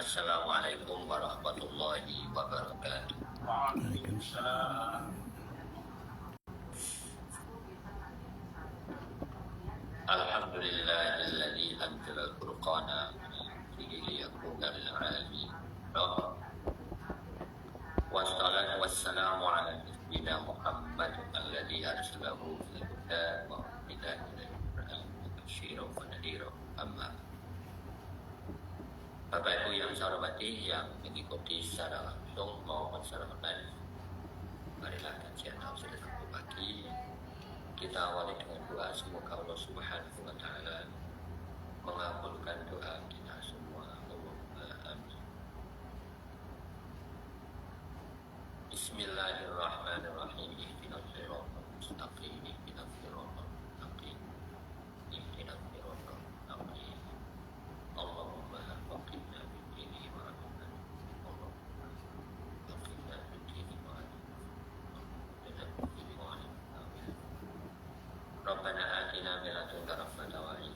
Assalamualaikum warahmatullahi wabarakatuh. Waalaikumsalam. Alhamdulillahilladzi anzala al-furqana liyakuna lil alamin. Wassalatu wassalamu ala nabiyyina Muhammad alladzi arsalahu bil huda wa hidayatan basyiran wa nadhiran. Amma Bapak Ibu yang saya hormati, yang mengikuti secara langsung maupun secara online, marilah kajian tafsir Sabtu pagi kita awali dengan doa. Semoga Allah Subhanahu wa Ta'ala mengabulkan doa kita semua. Allahumma amin. Bismillahirrahmanirrahim. Ihdinas siratal mustaqim. Ihdinas siratal mustaqim. Ihdinas siratal mustaqim. Allahumma waqina bid-dini wa amin. Allahumma waqina bid-dini wa amin. Rabbana atina min ladunka rahmatan wa hab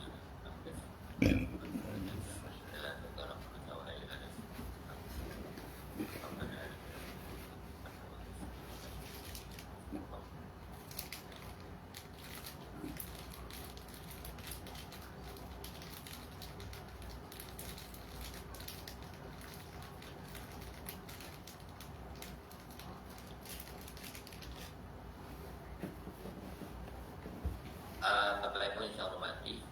Bapak Ibu yang saya hormati,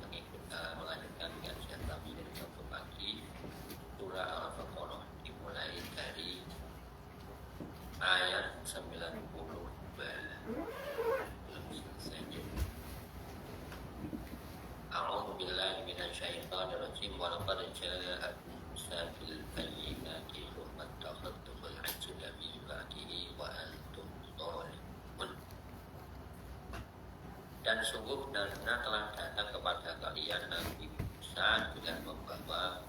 melanjutkan kajian kami dari Sabtu pagi surah Al-Baqarah, dimulai dari ayat 90 saja. A'udzu billahi minasyaitonir rajim. Wa laqad ja'akum Musa bil bayyinati thumma takhadtumul ajla min ba'dihi wa antum dhalimun. Dan sungguh benar-benar telah datang kepada kalian Nabi Musa dengan membawa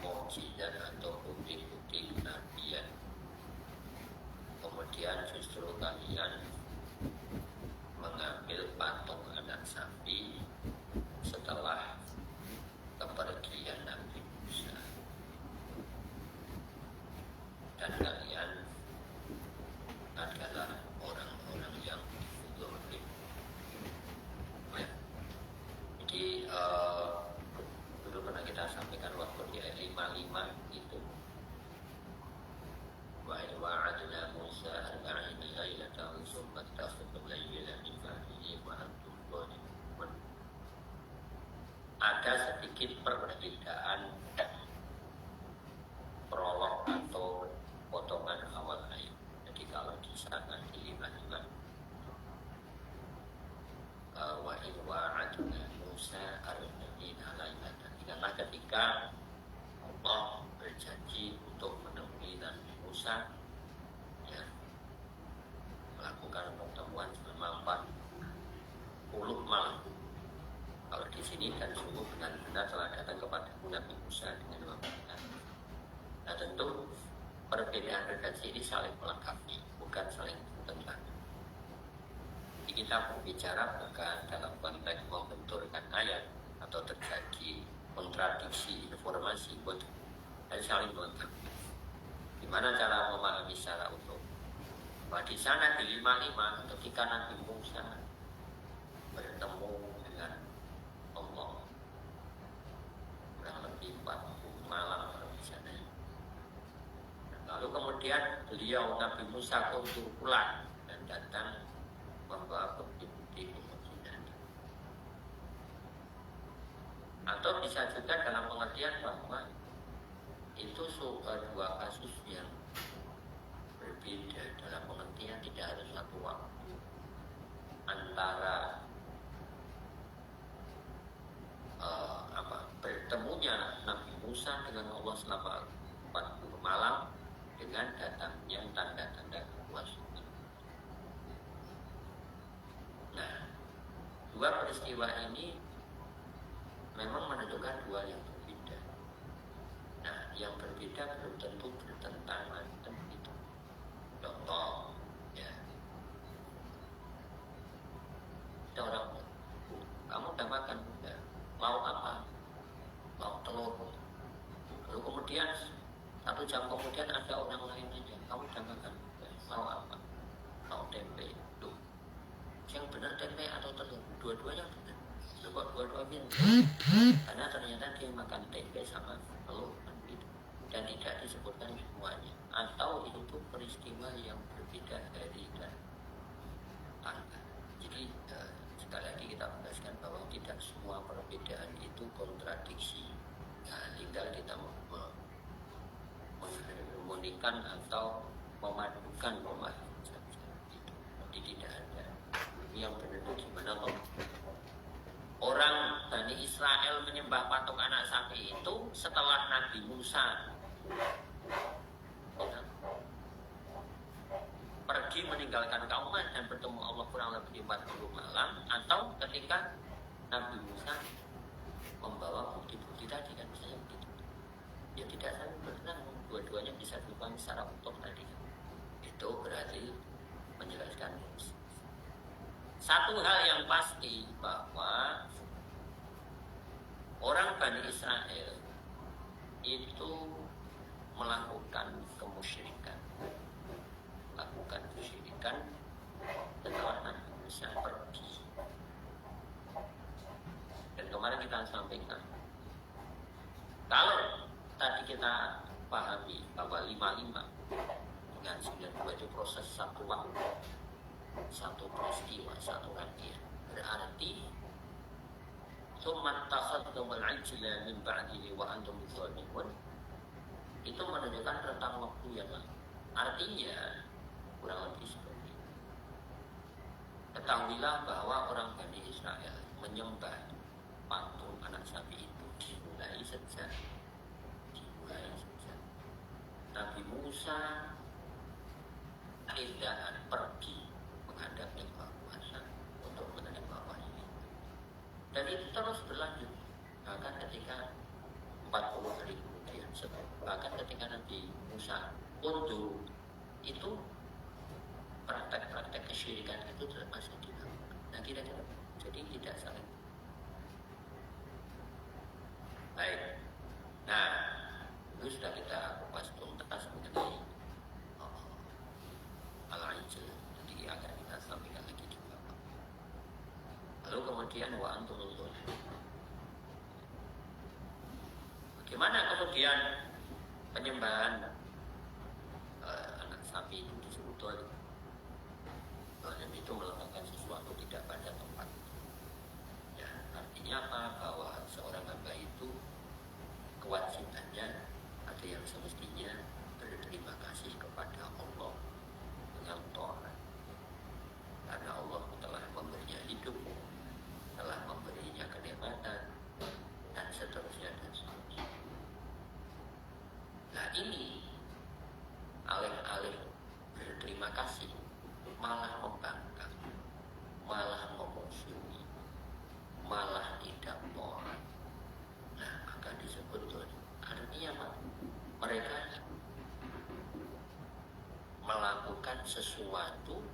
mukjizat atau bukti-bukti kenabian. Kemudian justru kalian mengambil patung anak sapi setelah kepergian Nabi Musa. Dan kalian adalah orang-orang yang zalim. Jadi dulu pernah kita sampaikan waktu di ayat 55 itu, wa wa'adna Musa arba'ina lailatan tsumma takhadtum layla min ba'dihi wa antum dhalimun. Ada sedikit perbedaan prolog atau potongan awal ayat. Jadi kalau di sana di 55 wa wa'adna Musa arba'ina lailatan, ingatlah ketika Allah berjanji untuk menemui Nabi Musa, ya, melakukan pertemuan selama 40 malam. Kalau di sini dan sungguh benar-benar telah datang kepada Nabi Musa dengan wabahnya. Nah tentu perbedaan redaksi ini saling melengkapi, bukan saling bertentangan. Kita berbicara bukan dalam konteks membenturkan ayat atau terjadi kontradiksi informasi, dan saling melengkapi. Gimana cara memahami secara utuh? Bahwa di sana di 55 ketika Nabi Musa bertemu dengan Allah kurang lebih 40 malam di sana. Lalu kemudian beliau Nabi Musa untuk pulang dan datang membawa bukti-bukti kemungkinan. Atau bisa juga dalam pengertian bahwa itu dua kasus yang berbeda, dalam pengertian tidak harus satu waktu antara bertemunya Nabi Musa dengan Allah selama 40 malam dengan datangnya tanda-tanda kekuasaan. Nah, dua peristiwa ini memang menentukan dua yang berbeda. Nah, yang berbeda belum tentu bertentangan dan begitu. Contoh, ya, ada orang, kamu udah makan, ya, mau apa? Mau telur. Lalu kemudian kemudian 1 jam kemudian ada orang lain aja, kamu udah makan, mau apa? Mau tempe. Tuh, yang benar tempe atau telur? Dua-duanya benar. Coba dua-duanya karena ternyata dia makan tempe sama telur gitu. Dan tidak disebutkan semuanya. Atau itu peristiwa yang berbeda hari dan tanggal. Jadi sekali lagi kita tegaskan bahwa tidak semua perbedaan itu kontradiksi. Nah, tinggal kita mengharmonikan atau memadukan pemahaman saja. Jadi tidak ada. Yang benar itu gimana kok? Orang Bani Israel menyembah patung anak sapi itu setelah Nabi Musa pergi meninggalkan kaumnya dan bertemu Allah kurang lebih 40 malam, atau ketika Nabi Musa membawa bukti-bukti tadi kan, misalnya begitu. Ya tidak saling bertenang, dua-duanya bisa dipahami secara utuh tadi. Itu berarti menjelaskan satu hal yang pasti bahwa orang Bani Israel itu melakukan kemusyrikan, setelah Nabi Musa pergi. Dan kemarin kita sampaikan, kalau tadi kita pahami bahwa 55 dengan 92 itu proses satu waktu, satu peristiwa, satu rangkaian, berarti summa takhadtumul ajla min ba'dihi wa antum zalimun, itu menunjukkan rentang waktu yang lama. Artinya kurang lebih seperti itu. Ketahuilah bahwa orang Bani Israel menyembah patung anak sapi itu dimulai sejak Nabi Musa tidak pergi menghadap Allah untuk menerima wahyu. Dan itu terus berlanjut bahkan ketika 40 hari kemudian, bahkan ketika Nabi Musa undur, itu praktek-praktek kesyirikan itu masih dilakukan. Nah, kira-kira jadi tidak saling. Baik. Nah, itu sudah kita kupas tuntas mengenai al-ijl. Jadi akan kita sampaikan lagi juga. Lalu kemudian wa antum dzalimun. Bagaimana kemudian penyembahan anak sapi itu disebut zalim? Zalim itu melakukan sesuatu tidak pada tempat. Ya, artinya apa? Bahwa seorang hamba itu kewajibannya ada yang semestinya berterima kasih kepada Allah dengan taat, karena Allah telah memberinya hidup, telah memberinya kenikmatan, dan seterusnya dan seterusnya. Nah, ini alih-alih berterima kasih malah membangkang, malah memusuhi, malah tidak taat. Nah, maka disebut zalim. Artinya apa? Mereka melakukan sesuatu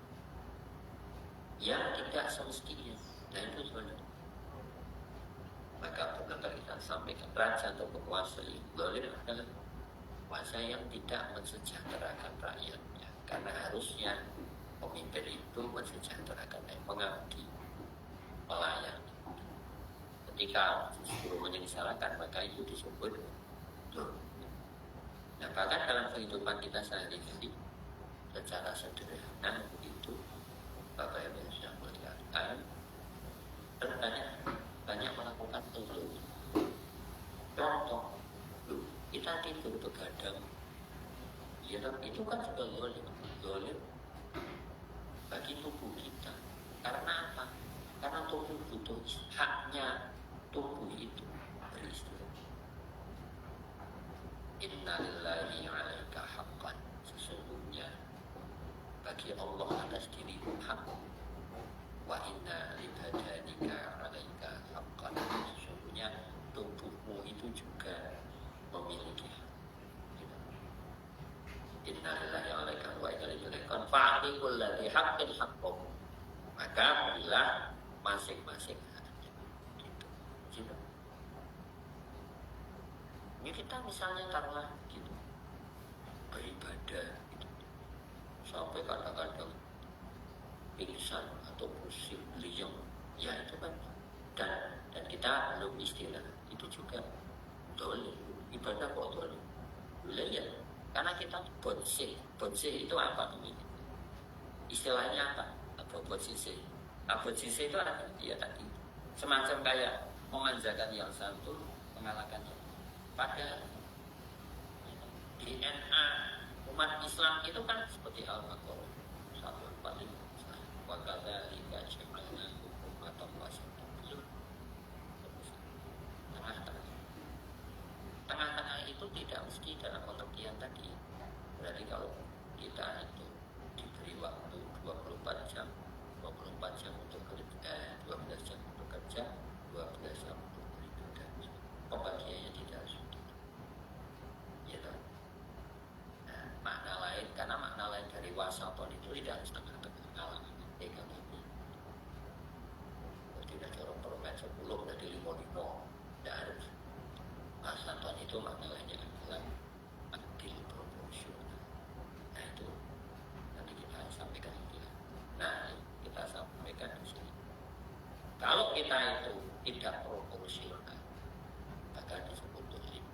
yang tidak semestinya. Nah, itu zalim. Maka benar kita sampaikan, raja atau penguasa zalim adalah penguasa yang tidak mensejahterakan rakyatnya. Karena harusnya pemimpin itu mensejahterakan, mengabdi, melayani. Ketika justru menyengsarakan, maka itu disebut zalim. Nah, bahkan dalam kehidupan kita sehari-hari secara sederhana itu, Bapak Ibu yang melihatkan, banyak melakukan zalim. Contoh, kita tidur begadang, ya, itu kan sudah zalim bagi tubuh kita. Karena apa? Karena tubuh butuh haknya tubuh itu beristirahat. Inna lillahi 'alaika haqqan, sesungguhnya bagi Allah atas dirimu hak. Wa inna li badanika 'alaika haqqan, sesungguhnya tubuhmu itu juga memiliki hak. Inna lillahi 'alaika wa inna ilaihi raji'un. Fa'ti kulli haqqin haqqahu. Maka berilah masing-masing haknya. Gitu. Ini kita misalnya taruhlah gitu beribadah gitu, sampai kadang-kadang pingsan atau pusing liang, ya itu kan, dan kita belum istilah itu juga dolim, ibadah kok dolim, ya karena kita bonsai itu apa ini istilahnya apa bonsai itu ada ya tadi semacam kayak memanjakan yang satu mengalahkan yang pada DNA umat Islam itu kan seperti Al-Baqarah 145 wakada hingga jemaahnya hukum atau wasat tengah-tengah itu tidak mesti dalam pengertian tadi. Berarti kalau kita itu diberi waktu 24 jam untuk kerja, 12 jam untuk kerja, 12 jam untuk beribadah, pembagiannya tidak seperti itu, ya kan? Nah, makna lain, karena makna lain dari wasaton itu tidak setengah-tengah kalangan pegang ini. Tidak corong permen 10 dari 55, tidak harus. Wasaton itu makna lainnya adalah adil proporsional. Nah itu nanti kita sampaikan lagi. Nah kita sampaikan di sini. Kalau kita itu tidak proporsional, maka disebut dolim.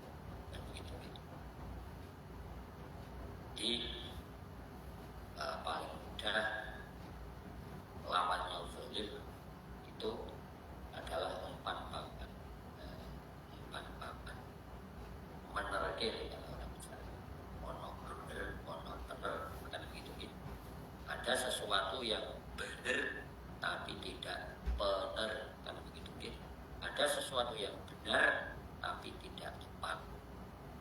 Dan begitu. Di paling mudah lawannya dolim itu adalah empat papan. Menerke kalau orang bicara ono bener kan begitu. Ada sesuatu yang benar tapi tidak benar kan begitu. Ada sesuatu yang benar tapi tidak tepat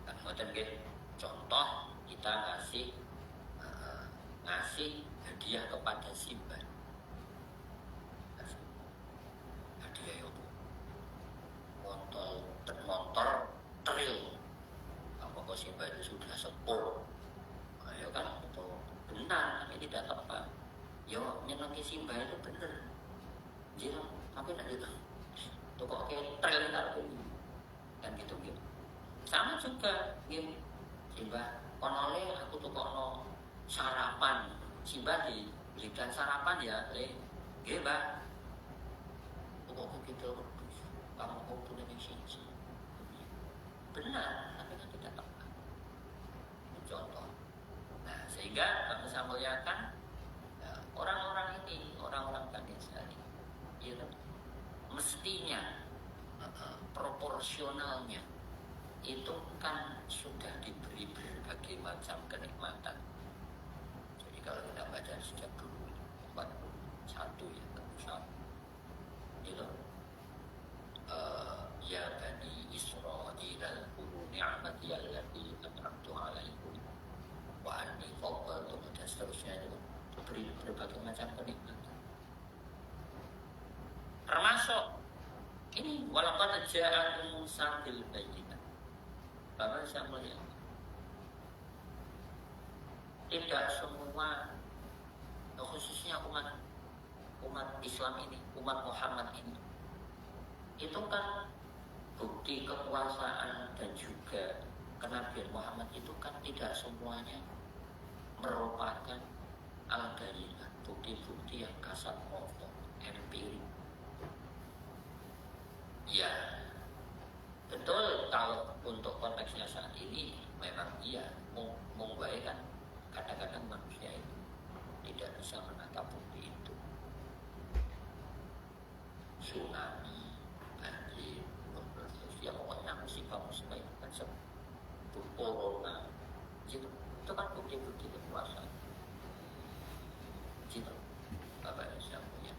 kan ngoten nggih. Contoh kita ngasih hadiah kepada Simba. Hadiah itu motor tril. Apakah Simba itu sudah sepuh? Ayo kan itu benar, tapi tidak tepat. Yo nyenengi Simba itu benar. Jadi tapi tidak itu. Tuh kok kayak tril taruh kan gitu. Sama juga gitu. Simba konole aku tuh kono sarapan. Simba dibelikan sarapan ya, nggih, Mbak. Kok gitu kamu mau tuh Indonesia benar, tapi kan tidak tepat. Itu contoh. Nah, sehingga kami bisa muliakan orang-orang ini, orang-orang Pancasila ini, ya, mestinya proporsionalnya itu kan sudah diberi berbagai macam kenikmatan. Jadi kalau kita baca sejak dulu 41 ya, satu itu ya Bani Israil al-Quru ni'mati allati an'amtu 'alaikum wa anni faddaltukum dan seterusnya itu diberi berbagai macam kenikmatan. Termasuk ini walaqad ja'akum Musa bil bayyinat. Bapak saya melihat tidak semua, khususnya umat Islam ini, umat Muhammad ini, itu kan bukti kekuasaan dan juga kenabian Muhammad itu kan tidak semuanya merupakan al-bayyinat, bukti-bukti yang kasat mata, empirik. Ya, betul kalau untuk konteksnya saat ini memang iya, membaikkan kadang-kadang manusia itu tidak bisa menangkap bukti itu. Tsunami, banjir, ya pokoknya musibah-musibah itu kan sebut corona, gitu. Itu kan bukti-bukti kekuasaan. Gitu, Bapak Indonesia punya.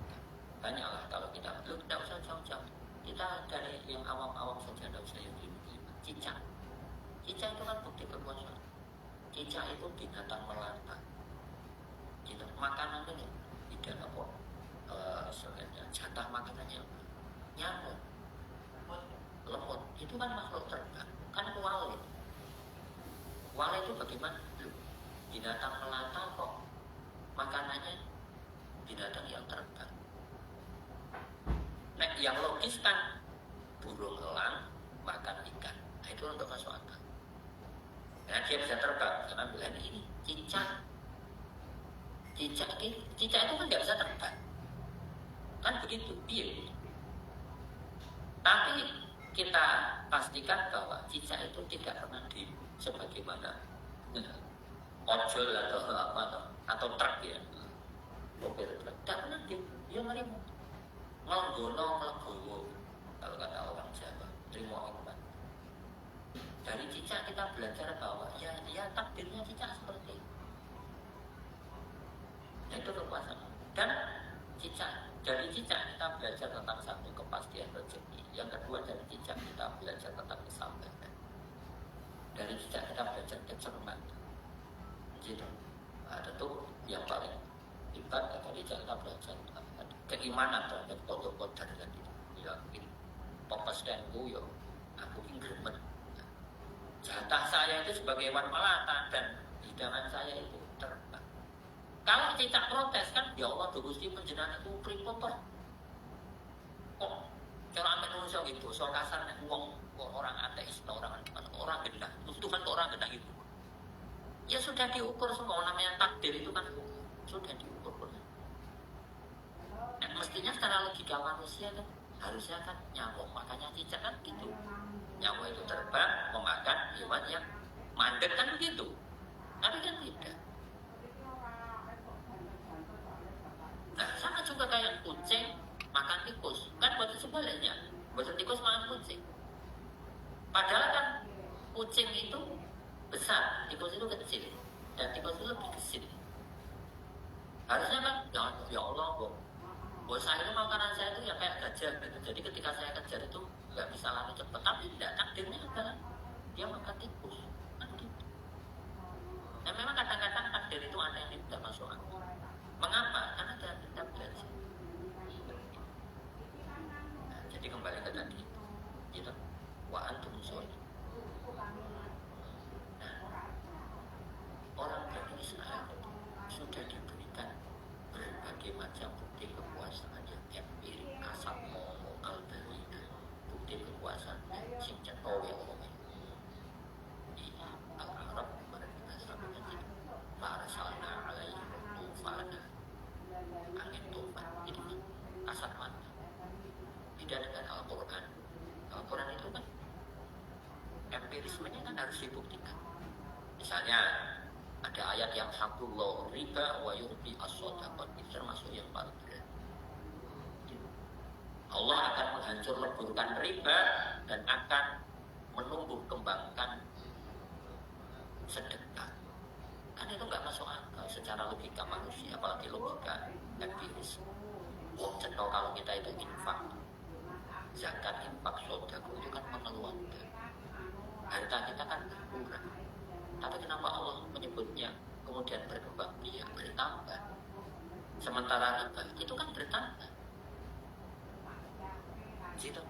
Banyaklah kalau kita tidak usah jauh-jauh. Kita dari yang awam-awam saja, tidak usah yang gini-gini. Cicak itu kan bukti kekuasaan. Cicak itu binatang melata. Gitu, makanannya tidak apa. Jatah makanannya nyamuk, lemut, itu kan makhluk terbang, kan wale itu bagaimana? Binatang melata kok makanannya binatang yang terbang. Nah yang logis kan burung elang makan ikan. Nah Nah, itu untuk masuk akal. Nah, dia bisa terbang karena bilang ini cicak. Cicak itu kan nggak bisa terbang. Kan begitu, iya. Tapi kita pastikan bahwa cicak itu tidak pernah di sebagaimana ojol atau apa atau truk ya, mobil truk tidak pernah dia ngelimu nganggono ngelegowo kalau kata orang Jawa terima iman. Dari cicak kita belajar bahwa ya takdirnya cicak seperti itu. Itu kekuasaan. Dan dari cicak kita belajar tentang satu kepastian rezeki. Yang kedua dari cicak kita belajar tentang kesabaran. Dari cicak kita belajar kecerdasan. Gitu. Nah, tentu yang paling hebat dari cicak kita belajar keimanan terhadap qadar dan itu. Ya, ini pokos dan yo, aku ingin gremet. Jatah saya itu sebagai hewan melata dan hidangan saya itu terbang. Kalau cicak protes kan, ya Allah, Gusti panjenengan itu pripun toh? Kok cara amen manusia gitu, soal kasar wong orang ateis, orang gendah. Tuhan kok orang gendah itu. Ya sudah diukur semua, namanya takdir itu kan sudah diukur. Nah, mestinya secara logika manusia kan harusnya kan nyamuk, makanya cicak kan gitu. Nyamuk itu terbang memakan hewan yang mandek kan begitu. Tapi kan tidak. Nah, sama juga kayak kucing makan tikus. Kan buat sebaliknya. Buat tikus makan kucing. Padahal kan kucing itu besar, tikus itu kecil. Dan tikus itu lebih kecil. Harusnya kan, ya Allah, buat saya itu makanan saya itu ya kayak gajah gitu. Jadi ketika saya kejar itu nggak bisa lari cepat. Tapi tidak, takdirnya adalah dia makan tikus. Kan gitu. Nah, memang kadang-kadang takdir itu ada yang tidak masuk akal. Mengapa? Karena kita belajar. Nah, jadi kembali ke tadi, gitu. Wa antum sholimun. Nah, orang Bani Israel sudah diberikan berbagai macam bukti kekuasaan yang empirik, kasat momo al-barina, bukti kekuasaan yang sing cetowe di Al-Arab mereka sampaikan itu para salna alaihi tufana angin tufan itu kasat mata. Tidak dengan Al-Quran. Al-Quran itu kan empirismenya kan harus dibuktikan. Misalnya ada ayat yang hakullahu riba wa yurbi as-sodaqat, itu termasuk yang paling berat. Allah akan menghancur leburkan riba dan akan menumbuh kembangkan sedekah. Kan itu nggak masuk akal secara logika manusia, apalagi logika empiris. Contoh kalau kita itu infak, zakat, infak, sodaqah itu kan mengeluarkan. Harta kita kan kurang. Tapi kenapa Allah menyebutnya kemudian berkembang biak, bertambah? Sementara riba itu kan bertambah. Gitu.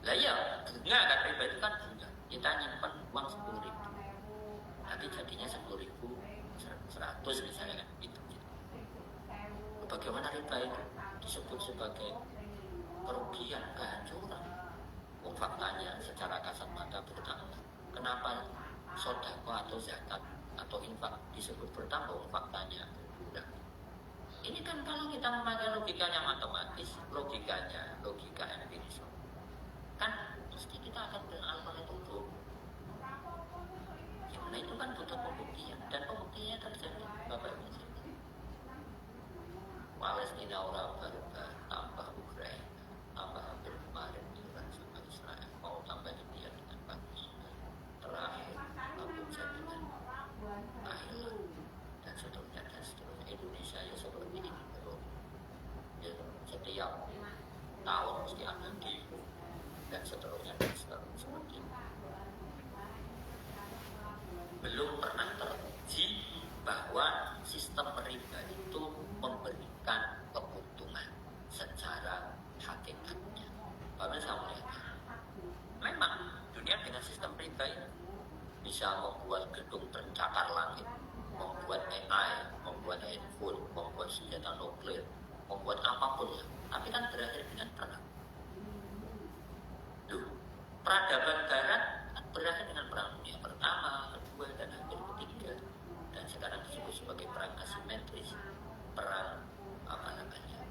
Lah ya, bunga kan riba itu kan bunga. Kita nyimpan uang 10.000. Nanti jadinya 10.100 misalnya kan gitu. Bagaimana riba itu disebut sebagai kerugian, kehancuran? Faktanya secara kasat mata bertambah. Kenapa sedekah atau zakat atau infak disebut bertambah? Faktanya berkurang. Ini kan kalau kita memakai logikanya matematis, logika empiris, kan mesti kita akan beralih itu tuh. Nah itu kan butuh pembuktian dan pembuktiannya terjadi Bapak Ibu. Palestina orang berubah, tambah Ukraina, tambah hampir kemarin Iran sama Israel, mau tambah India dengan Pakistan, terakhir Abu Dhabi dengan Thailand dan seterusnya. Indonesia ya seperti ini terus. Ya, setiap tahun mesti ada demo dan seterusnya seperti ini. Belum pernah teruji bahwa sistem riba itu memberikan keuntungan secara hakikatnya. Bapak saya melihat, memang dunia dengan sistem riba ini bisa membuat gedung pencakar langit, membuat AI, membuat handphone, membuat senjata nuklir, membuat apapun ya. Tapi kan berakhir dengan perang. Loh, peradaban Barat berakhir dengan perang dunia pertama, kedua, dan hampir ketiga, dan sekarang disebut sebagai perang asimetris, perang apa namanya,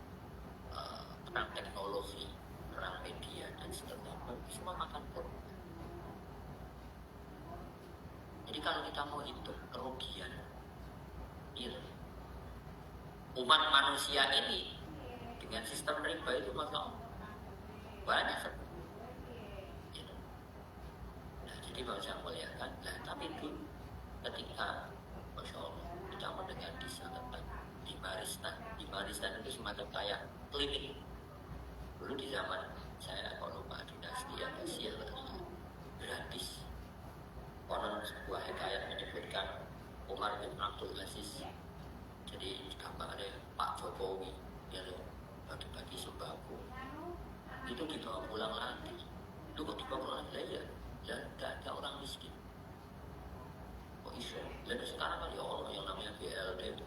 perang teknologi, perang media dan seterusnya. Semua makan korban. Jadi kalau kita mau hitung kerugian, ya, umat manusia ini dengan sistem riba itu maka banyak sekali. Ya. Nah, jadi kalau saya melihatkan, nah, tapi itu ketika Masya Allah kita mendengar di sana di Maristan itu semacam kayak klinik. Dulu di zaman saya kalau Pak Dinasti Asia gratis. Konon sebuah hikayat menyebutkan Umar bin Abdul Aziz. Jadi gambarnya Pak Jokowi ya loh, bagi-bagi sembako. Itu dibawa pulang lagi. Itu kok dibawa pulang lagi ya? Ya tidak ada orang miskin. Kok iso? Dan sekarang kan ya Allah yang namanya BLT itu.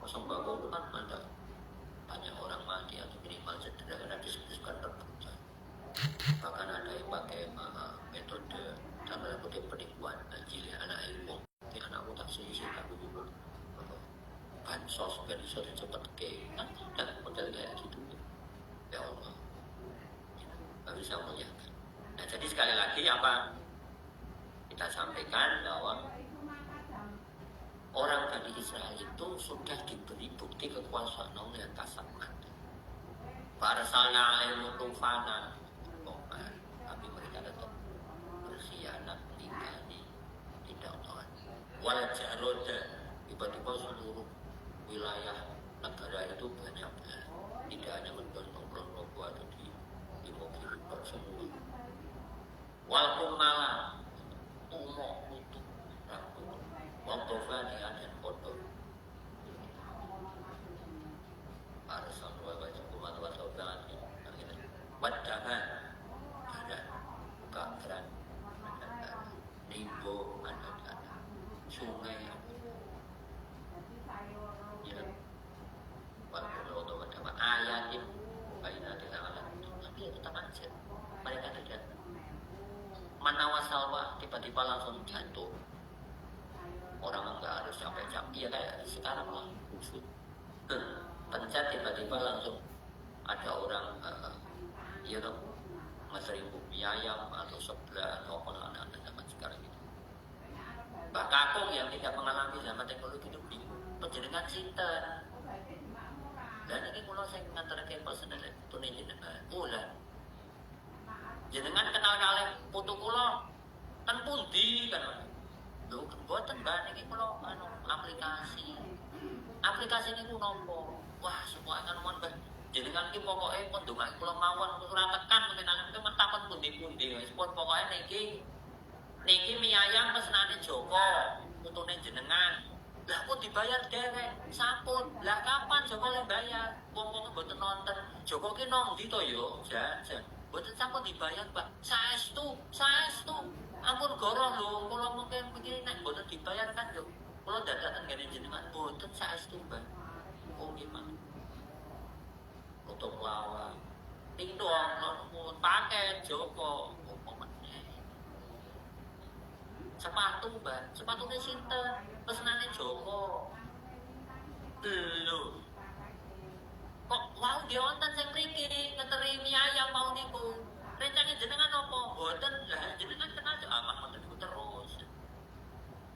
Kok sembako itu kan ada banyak orang mati atau minimal cedera karena disebutkan rebutan. Bahkan ada yang pakai metode dalam kutip penipuan jili anak ilmu. Ini anakmu tak sisi tapi dulu bansos biar bisa cepat ke kan tidak model kayak gitu. Ya Allah, nggak bisa melihatkan. Nah jadi sekali lagi apa kita sampaikan bahwa orang Bani Israel itu sudah diberi bukti kekuasaan Allah yang kasat mata. Farsalna ilmu tufana, tapi mereka tetap berkhianat, mengingkari, tidak taat. Wal jaroda, tiba-tiba seluruh wilayah negara itu banyak tidak hanya mendorong Lombok atau di mobil semua. Wal kumala, umok itu rambut, waktu fania dan kotor. Arsan wa kumat wa saudan wadahan ada keran ada nimbo ada sungai ya waktu ada ayatin baina dengan alat tapi tetap aja mereka tidak manawasalwa tiba-tiba langsung jatuh orang enggak harus capek-capek iya kayak sekarang lah khusus pencet tiba-tiba langsung ada orang ya dong seribu mie ayam atau sebelah atau anak-anak zaman sekarang itu. Mbak Kakung yang tidak mengalami zaman teknologi itu bingung penjenengan sinten dan ini kalau saya ngantarkan personal itu nih jenengan ulah jenengan kenal kalian putu kulo kan pundi kan lu buatan mbak ini kalau aplikasi ini ku nompo wah semua kan mon mbak jenengan ki pokoke pun ndonga kula mawon ora tekan menenangan kemen takon pundi-pundi wis pun pokoke niki mie ayam pesenane Joko utune jenengan lah kok dibayar derek sampun lah kapan Joko le bayar wong-wong mboten nonton Joko ki nang ndi to yo jan mboten sampun dibayar Pak saestu ampun goroh lho kula mungkin pikir nek mboten dibayar kan yo kula dadakan ngene jenengan mboten saestu Mbak oh gimana untuk lawan ting dong non pakai Joko sepatu Mbak sepatunya sinten pesenannya Joko lho kok wow dionten sing mriki ngeteri mie ayam mau niku rencane jenengan apa boten lah jenengan kenal amah ngoten niku terus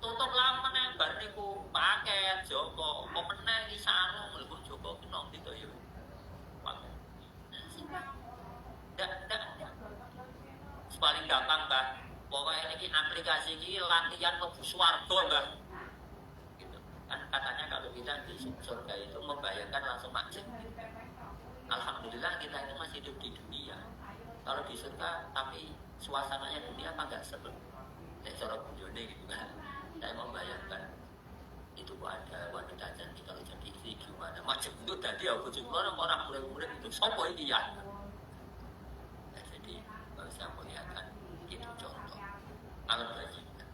tutup lamen nang bar niku paket Joko apa meneh iki sarung lho Joko ki nang ndi to yo paling gampang Mbak pokoknya ini aplikasi ini latihan mlebu swarga Mbak gitu. Kan katanya kalau kita di surga itu membayangkan langsung macet alhamdulillah kita ini masih hidup di dunia kalau di surga tapi suasananya dunia apa enggak seru cara bujone gitu kan saya membayangkan itu ada wanita cantik kalau jadi istri gimana macam itu tadi aku juga orang murid-murid itu sopo ini ya jadi kalau saya melihatkan itu contoh kalau bajikan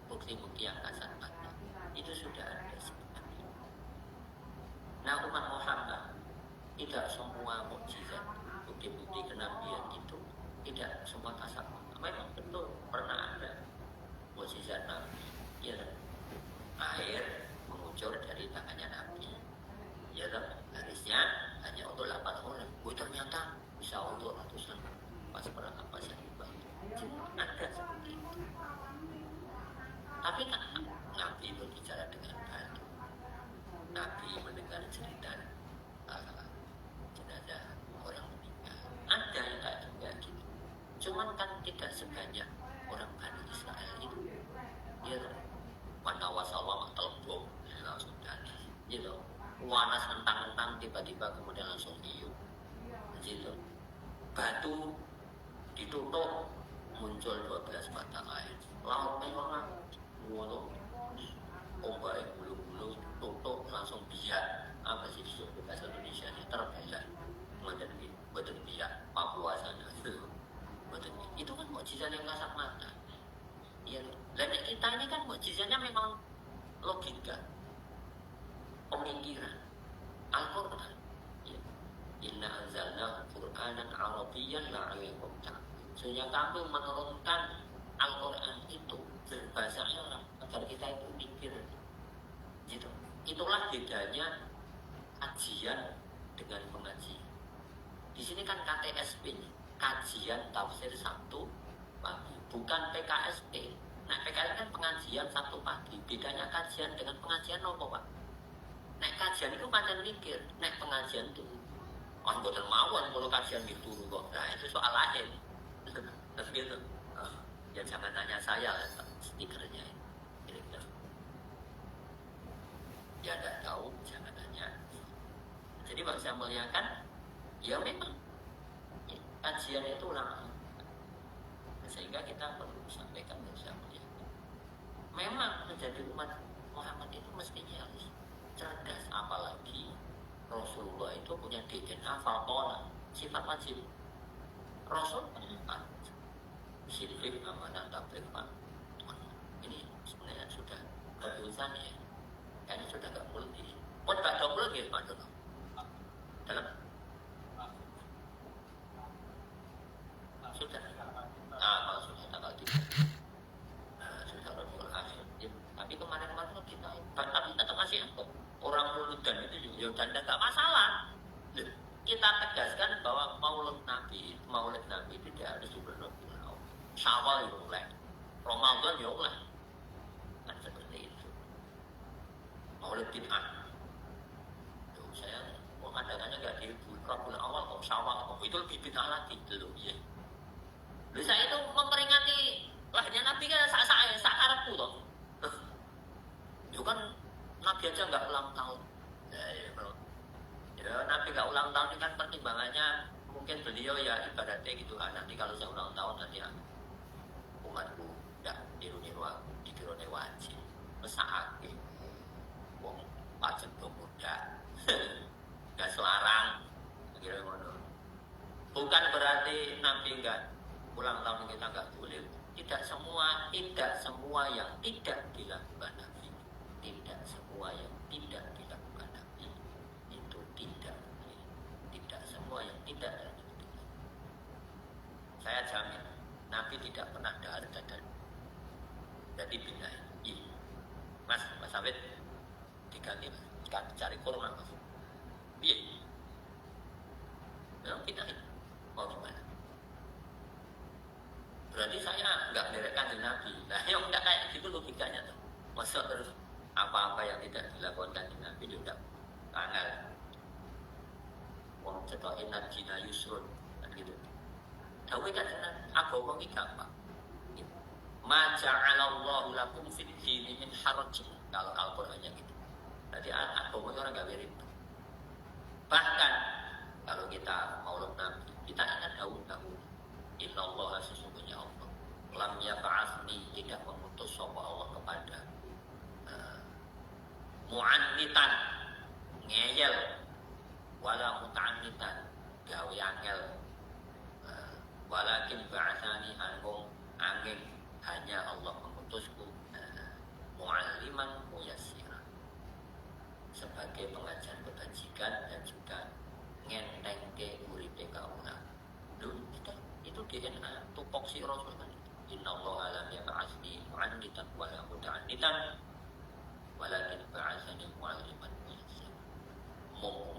bukti-bukti yang kasat mata itu sudah ada sebenarnya. Nah umat Muhammad tidak semua mukjizat bukti-bukti kenabian itu tidak semua kasat mata memang kan tidak sebanyak orang Bani Israel itu. Iya toh. Mana wasallam telbom langsung dari. Gitu. Panas entang-entang tiba-tiba kemudian langsung hiu. Gitu. Batu ditutup muncul 12 mata air. Laut memang ngono. Ombak bulu-bulu tutup langsung biar. Apa sih disebut bahasa Indonesia nya terbelah. Betul biar Papua sana. Betul. Itu kan mukjizat yang kasat mata. Iya. Dan kita ini kan mukjizatnya memang logika, pemikiran, Al-Quran. Ya. Inna anzalna Qur'anan Arabiyyan la'allakum ta'qilun. Sehingga kami menurunkan Al-Quran itu berbahasa Arab agar kita itu mikir. Gitu. Itulah bedanya kajian dengan pengajian. Di sini kan KTSP, kajian tafsir Sabtu pagi, bukan PKSP. Nah, PKSP kan pengajian Sabtu pagi. Bedanya kajian dengan pengajian apa, Pak? Nek kajian itu pancen mikir, nek pengajian itu mboten mawon kalau kajian gitu kok. Nah, itu soal lain. Terus gitu. Ya jangan tanya saya stikernya. Kira-kira. Ya enggak tahu, jangan tanya. Jadi Pak saya muliakan, ya memang ya, kajian itu lama. Sehingga kita perlu sampaikan bersama ya. Memang menjadi umat Muhammad itu mestinya harus cerdas, apalagi Rasulullah itu punya DNA falqona, sifat wajib. Rasul empat, sifat amanah tabligh. Ini sebenarnya sudah keputusan ya, kayaknya sudah nggak mulai. Pun tak ada lagi Pak Dono. Dalam sudah. Kalau sudah tanggal 3 sudah Rabiul Akhir ya. Tapi kemarin-kemarin kita tapi tetap masih orang muludan itu juga dan nggak masalah. Kita tegaskan bahwa maulid Nabi tidak harus di bulan Rabiul Awal. Syawal ya mulai, Ramadan ya mulai, kan seperti itu. Maulid bid'ah. Saya mengadakannya nggak di Rabiul Awal kok Syawal kok itu lebih bid'ah lagi loh ya. Saya itu memperingati lahirnya Nabi kan saat Arabku toh. Itu kan Nabi aja nggak ulang tahun. Ya, Nabi nggak ulang tahun ini kan pertimbangannya mungkin beliau ya ibaratnya gitu kan. Nanti kalau saya ulang tahun nanti umatku nggak niru-niru aku, dikirone wajib. Mesake wong pajak muda. Nggak selarang. Kira ngono. Bukan berarti Nabi nggak ulang tahun kita nggak boleh. Tidak semua yang tidak dilakukan Nabi, tidak semua yang tidak dilakukan Nabi itu tidak boleh. Tidak semua yang tidak dilakukan. Saya jamin Nabi tidak pernah dahar dadan. Jadi bina. Iya. Mas Awid diganti mas. Cari kurma mas. Iya. Yang kita mau gimana? Berarti saya nggak merek kanjeng Nabi. Nah, yang nggak kayak gitu logikanya tuh. Masa terus apa-apa yang tidak dilakukan kanjeng Nabi juga angel. Wong cetokin najina yusrun kan gitu. Tapi kan agama iki gampang. Ma ja'alallahu lakum fid dini min haraj. Kalau Al-Qur'annya gitu. Jadi agama itu orang nggak mirip. Bahkan kalau kita maulid Nabi, kita ingat dahulu. Inna Allah sesungguhnya Allah lam yab'atsni tidak mengutus sapa Allah kepada mu'annitan ngeyel wala muta'annitan gawe angel walakin ba'atsani angin hanya Allah mengutusku mu'alliman muyassira sebagai pengajar kebajikan dan juga ngentengke uripe kaula. Itu DNA tupoksi Rasul kan. Inna Allah alam yab'atsni mu'annitan wala muta'annitan walakin ba'atsani mu'alliman muyassir.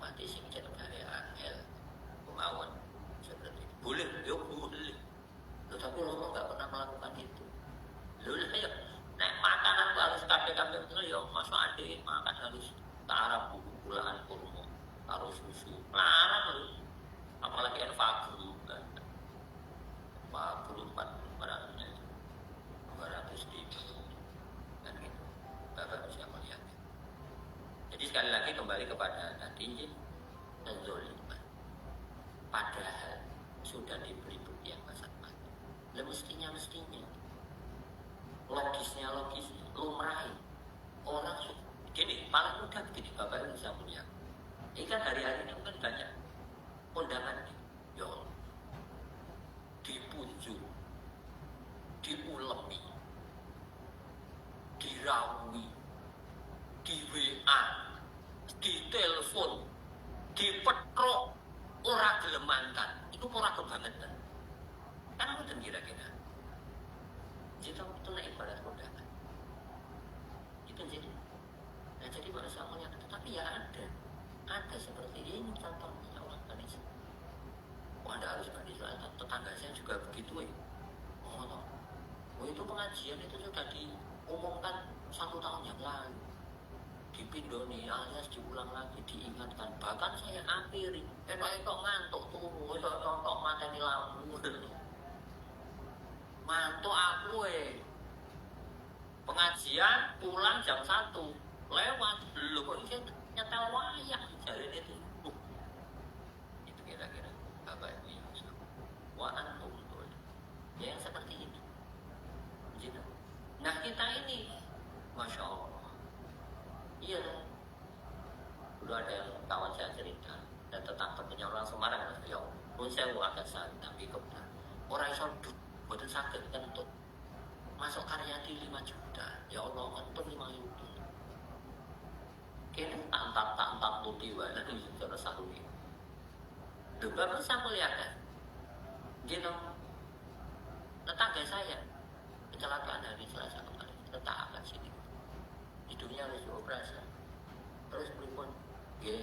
Mati sing jeneng gawe angel kemauan seperti itu. Boleh, ya boleh. Tetapi Rasul enggak pernah melakukan itu. Lho ya, nek makanan harus kabeh-kabeh betul ya masuk ade makan harus tarap buku-bukulan kurma harus susu. Larang lho. Apalagi kan fagru kan. Fagru kembali kepada tadi kezaliman. Padahal sudah diberi bukti yang sangat. Mestinya logisnya lumrah. Orang gini, paling mudah begini, Bapak Ibu bisa punya. Ini kan hari-hari ini kan banyak undangan, ya Allah, dipuju, diulemi, dirawi, di WA, di telepon, dipetrok, ora gelemantan. Itu ora kebangetan. Kan mboten kira-kira. Jika itu naik ibarat undangan. Itu jadi. Nah, jadi pada saat melihat, tetapi ya ada seperti ini contohnya orang Indonesia. Anda harus berdialog, tetangga saya juga begitu ya. Itu pengajian itu sudah diumumkan 1 tahun yang lalu. Dipindoni alias diulang lagi, diingatkan. Bahkan saya akhiri, etok ngantuk tuh, etok mateni lampu. Mantuk aku pengajian pulang jam 1 lewat belum kok ini nyetel wayang jadi itu kira-kira Bapak Ibu yang wa antum ya yang seperti ini gitu. Nah kita ini Masya Allah iya dulu ada yang kawan saya cerita dan tetangga orang Semarang ya pun saya agak sakit tapi kebetulan orang iso buatan sakit kan untuk masuk karya di 5 juta ya Allah untuk 5 juta kini tak putih wala sudah sahuri Bapak bisa melihatkan gitu tetangga saya kecelakaan hari Selasa kemarin tetangga sini hidupnya harus dioperasi terus berikut ya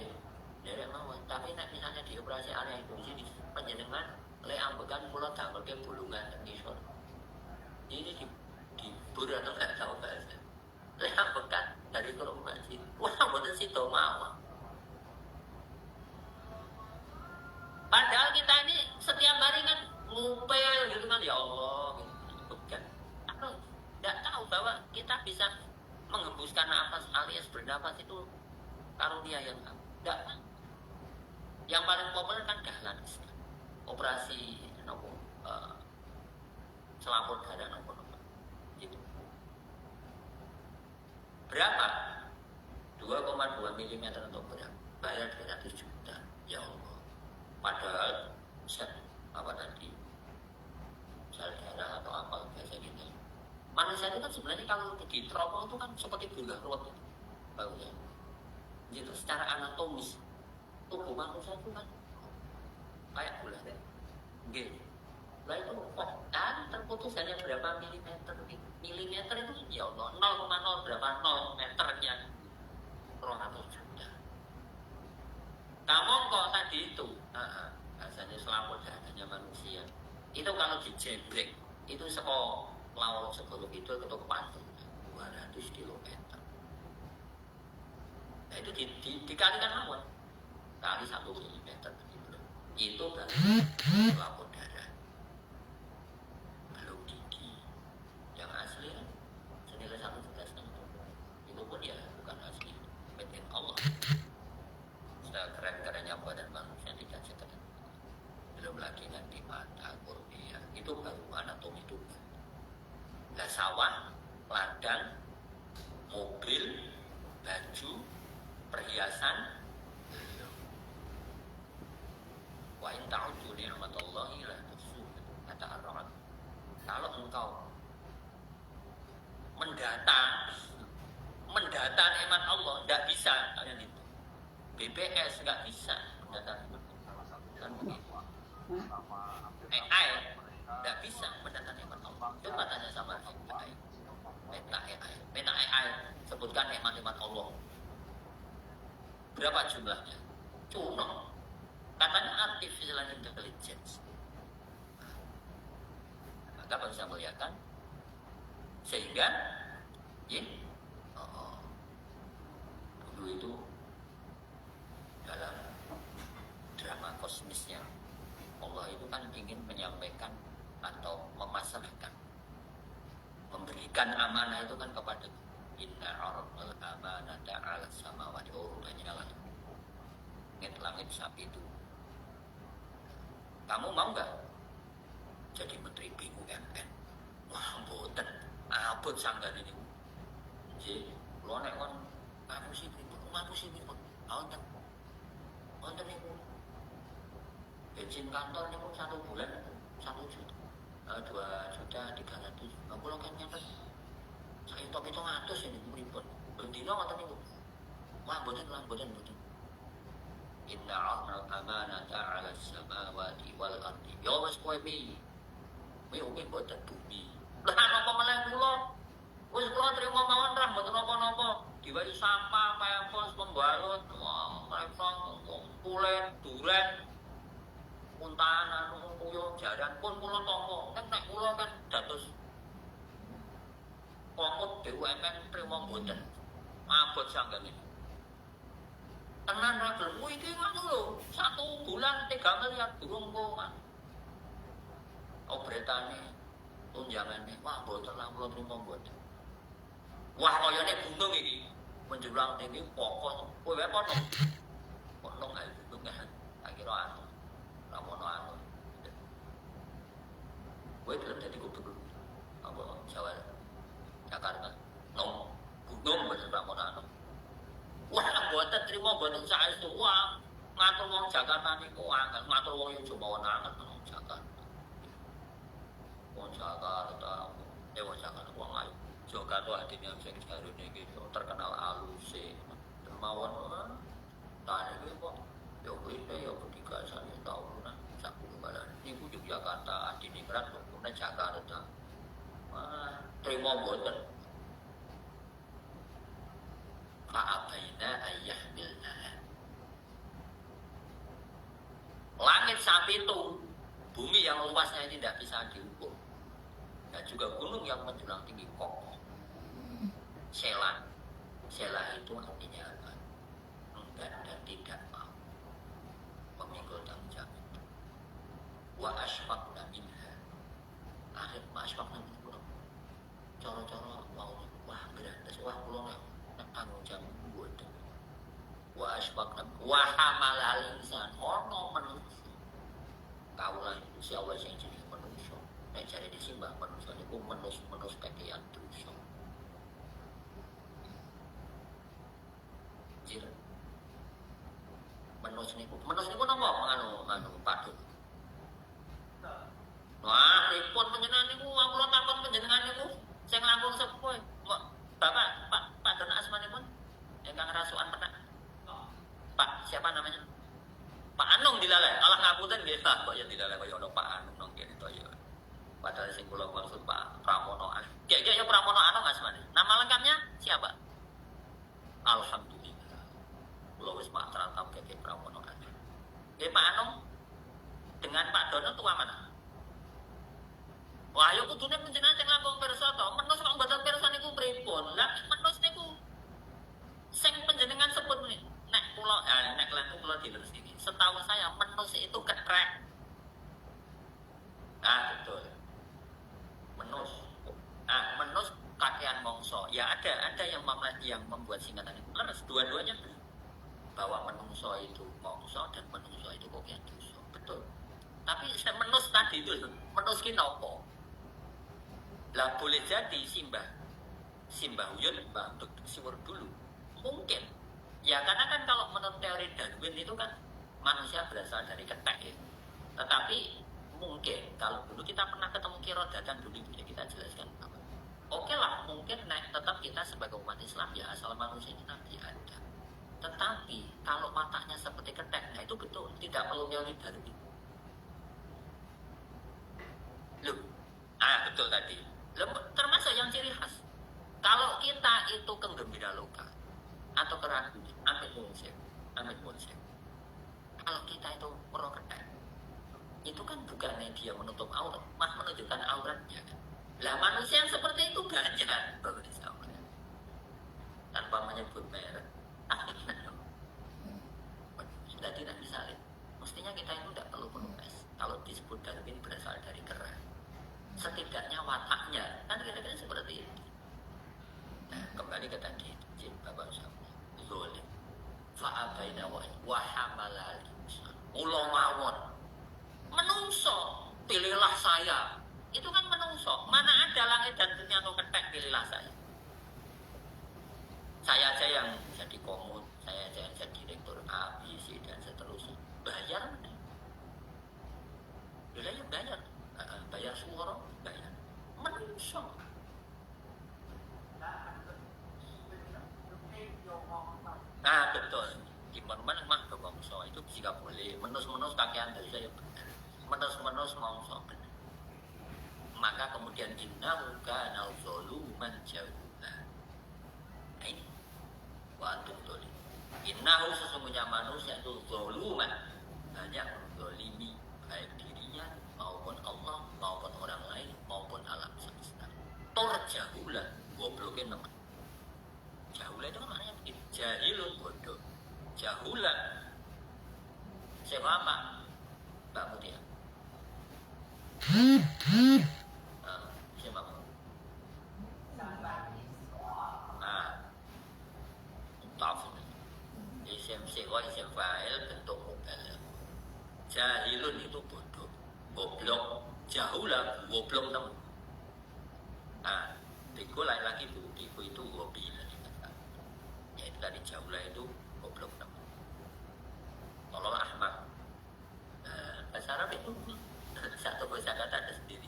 dari mawon tapi misalnya dioperasi area itu sini penjenengan le ambekan pulau damel ke bulungan ngisor ini di bur atau nggak tahu bahasa le ambekan dari kerumunan sini wah betul sih mau padahal kita ini setiap hari kan ngupel gitu kan ya Allah gitu kan aku nggak tahu bahwa kita bisa menghembuskan nafas alias bernafas itu karunia yang nggak yang paling populer kan dahlan operasi selaput darah nopo gitu. Berapa? 2,2 mm untuk berapa? Bayar 200 juta. Ya Allah. Padahal sel darah atau apa biasa gitu. Manusia itu kan sebenarnya kalau diteropong itu kan seperti bunga ruwet gitu. Bagusnya. Gitu secara anatomis tubuh manusia itu kan kayak bulan gitu. Lah itu kan terputus hanya berapa milimeter itu ya Allah 0,0 berapa 0 meternya 200 juta. Kamu kok tadi itu rasanya selaput darahnya manusia itu kalau dijebrek itu sekolah laut sebelum itu ke Pantung 200 kilometer. Nah itu dikalikan lawan kali 1 milimeter itu berarti selaput darah belum gigi yang asli senilai 1 juta itu pun ya bukan asli betul Allah sudah keren-kerennya badan manusia tidak sekeren belum lagi nanti mata kornea itu baru anatomi tubuh nah sawah ladang mobil baju perhiasan wa in ta'uddu ni'matallahi la tuhsuha kata Ar-Ra'd. Kalau engkau mendata nikmat Allah enggak bisa kalian itu. BPS enggak bisa mendata kan begitu. AI enggak bisa mendata nikmat Allah. Coba tanya sama AI. Meta AI sebutkan nikmat-nikmat Allah. Berapa jumlahnya? Cuma katanya artificial intelligence. Maka bisa melihat kan sehingga ya dulu itu dalam drama kosmisnya Allah itu kan ingin menyampaikan atau memasrahkan memberikan amanah itu kan kepada inna aradnal amanata 'alas samawati wal ardi langit sapi itu. Kamu mau nggak jadi menteri BUMN? Wah, mboten. Abot sanggan ini. Jadi, lo nek kon ngapusi pripun? Wonten niku. Bensin kantor niku 1 bulan 1 juta. 2.300.000. Kula kan nyatet. Saya top 700 ini pripun. Bendina ngoten niku. Wah, mboten. Inna amanata 'ala samawati wal ardi. Ya wis kowe piye? Kowe mboten bumi. Lah napa meneh kula? Wis kula trimo mawon ra mboten napa-napa. Diwai sampah, pempos, pembalut, repot, kulen, duren, puntahan, kuyuh, jaran pun kula tampa. Nek kula kan dados komut BUMN trimo mboten. Abot sanggane. Tenan ra gelem kuwi iki ngono lho. 1 bulan 3 miliar durung kok. Obretane tunjangane wah mboten lah kula trimo mboten. Wah kayane gunung iki. Menjulang tinggi pokok kowe wae potong. Potong ae gunung kan. Tak kira anu. Ramono anu. Kowe gelem dadi gubernur apa Jawa Jakarta. No. Gunung bener Ramono anu. Wah, mboten trimo mboten saestu. Wah, ngatur wong Jakarta niku angel, ngatur wong yo cuma angel wong Jakarta. Wong Jakarta, wong Jakarta wong ayu. Jakarta adine sing jarune iki terkenal aluse. Mawon tane iki kok yo kuwi yo pendidikan tahunan sak bulan. Niku Yogyakarta adine berat kok Jakarta. Wah, trimo mboten. Fa'abaina ayyahmilna. Langit sapi itu bumi yang luasnya ini tidak bisa diukur, dan juga gunung yang menjulang tinggi kokoh. Sela itu artinya apa? Enggan dan tidak mau memikul tanggung jawab. Wa asfaqna minha. Akhir ma asfaqna minha. Coro-coro mau wah grandes wah kula tanggung jawab buat wa asbaqna wa hamalal insan ono manusia kaulan si Allah sing jenenge manusia nek jare disimbah manusia niku menus kakean dosa jir menus niku napa anu padut wah repot panjenengan niku kula takon panjenengan niku sing langkung sepuh Bapak, Pak Don Asmanipun ingkang rasukan penak. Pak, siapa namanya? Pak Anung dilalai. Allah ngapunten nggih, Pak. Kok ya dilalai kaya ono Pak Anung nang kene to ya. Padahal sing kula maksud Pak Pramono. Ya Pramono Anung Asmani. Nama lengkapnya siapa? Alhamdulillah. Kula wis matra tau keke Pramono Anung. Nggih Pak Anung dengan Pak Dono tua mana? Wah, yo kudune panjenengan sing langkung pirsa to. Menos kok mboten pirsa niku pripun? Lah menos niku sing panjenengan sebut nek kula nek kula dilurusake. Setahu saya menos itu ketrek. Nah, betul. Menos kakean mongso. Ya ada yang membuat singkatan itu. Leres dua-duanya bahwa menungso itu mongso dan menungso itu kakean dosa. Betul. Tapi menus tadi itu menus ki napa? Lah boleh jadi Simbah Uyun untuk siwur dulu mungkin ya karena kan kalau menurut teori Darwin itu kan manusia berasal dari ketek ya. Tetapi mungkin kalau dulu kita pernah ketemu Kirodatan dulu ya kita jelaskan apa. Oke lah mungkin tetap kita sebagai umat Islam ya asal manusia itu nanti ada. Tetapi kalau matanya seperti ketek, nah itu betul tidak perlu teori Darwin. Loh, betul tadi. Termasuk yang ciri khas. Kalau kita itu kenggembira lokal atau keragu, amit munsif. Kalau kita itu pro ketek, itu kan bukannya dia menutup aurat, malah menunjukkan auratnya. Lah manusia yang seperti itu banyak tanpa menyebut merek. Sudah tidak bisa lihat. Mestinya kita itu tidak perlu protes. Kalau disebut Darwin berasal dari kera. Setidaknya wataknya kan kira-kira seperti itu. Nah, kembali ke tadi Bapak Usama zolim. fa'abaina wa hamalal insan. Ulo mawon. Menungso, pilihlah saya. Itu kan menungso. Mana ada langit dan bumi atau ketek, pilihlah saya. Saya aja yang jadi komut, saya aja yang jadi direktur A, B, C, dan seterusnya. Bayar mana? Bila ya bayar. Bayar suara, bayar. Menungso. Nah betul. Di mana mah ke bangsa itu jika boleh. Menus-menus kakean dari saya benar. Menus-menus mongso benar. Maka kemudian innahu kana zaluman jahula. Nah ini waktu betul. Innahu sesungguhnya manusia itu zaluman, banyak menzalimi baik dirinya maupun Allah maupun orang lain maupun alam semesta. Jahula goblokin nama. Jahula itu kan maknanya begini. Jahilun bodoh. Jahula siapa apa? Mbak Mutia. Siapa? Taf. Isim siwa isim fa'il bentuk mubalaghah. Jahilun itu bodoh. Goblok. Jahula goblok teman. Biku lain lagi bu. Biku itu hobi. Yaitu tadi jahula itu goblok teman. Tolong ahmak. Bahasa Arab itu satu bahasa kata ada sendiri.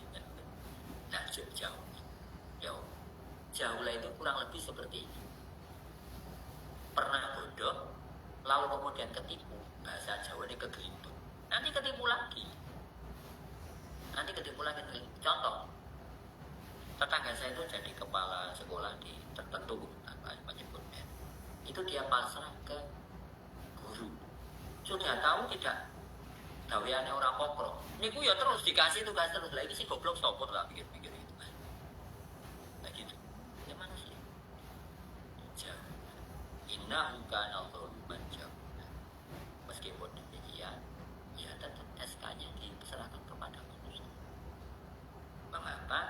Nah, jauh. Jauhlah itu kurang lebih seperti ini. Pernah bodoh, lalu kemudian ketipu. Bahasa Jawa ini kegelimpung. Nanti ketipu lagi. Contoh, tetangga saya itu jadi kepala sekolah di tertentu, apa menyebutnya. Itu dia pasrah ke guru. Sudah tahu tidak? Gaweane orang kokro. Niku ya terus dikasih tugas terus. Lagi sih goblok sopot lah pikir-pikir itu. Nah gitu. Ya manusia. Jauh. Innahu kana zaluman jahula. Meskipun demikian, ya tetap SK-nya diserahkan kepada manusia. Mengapa?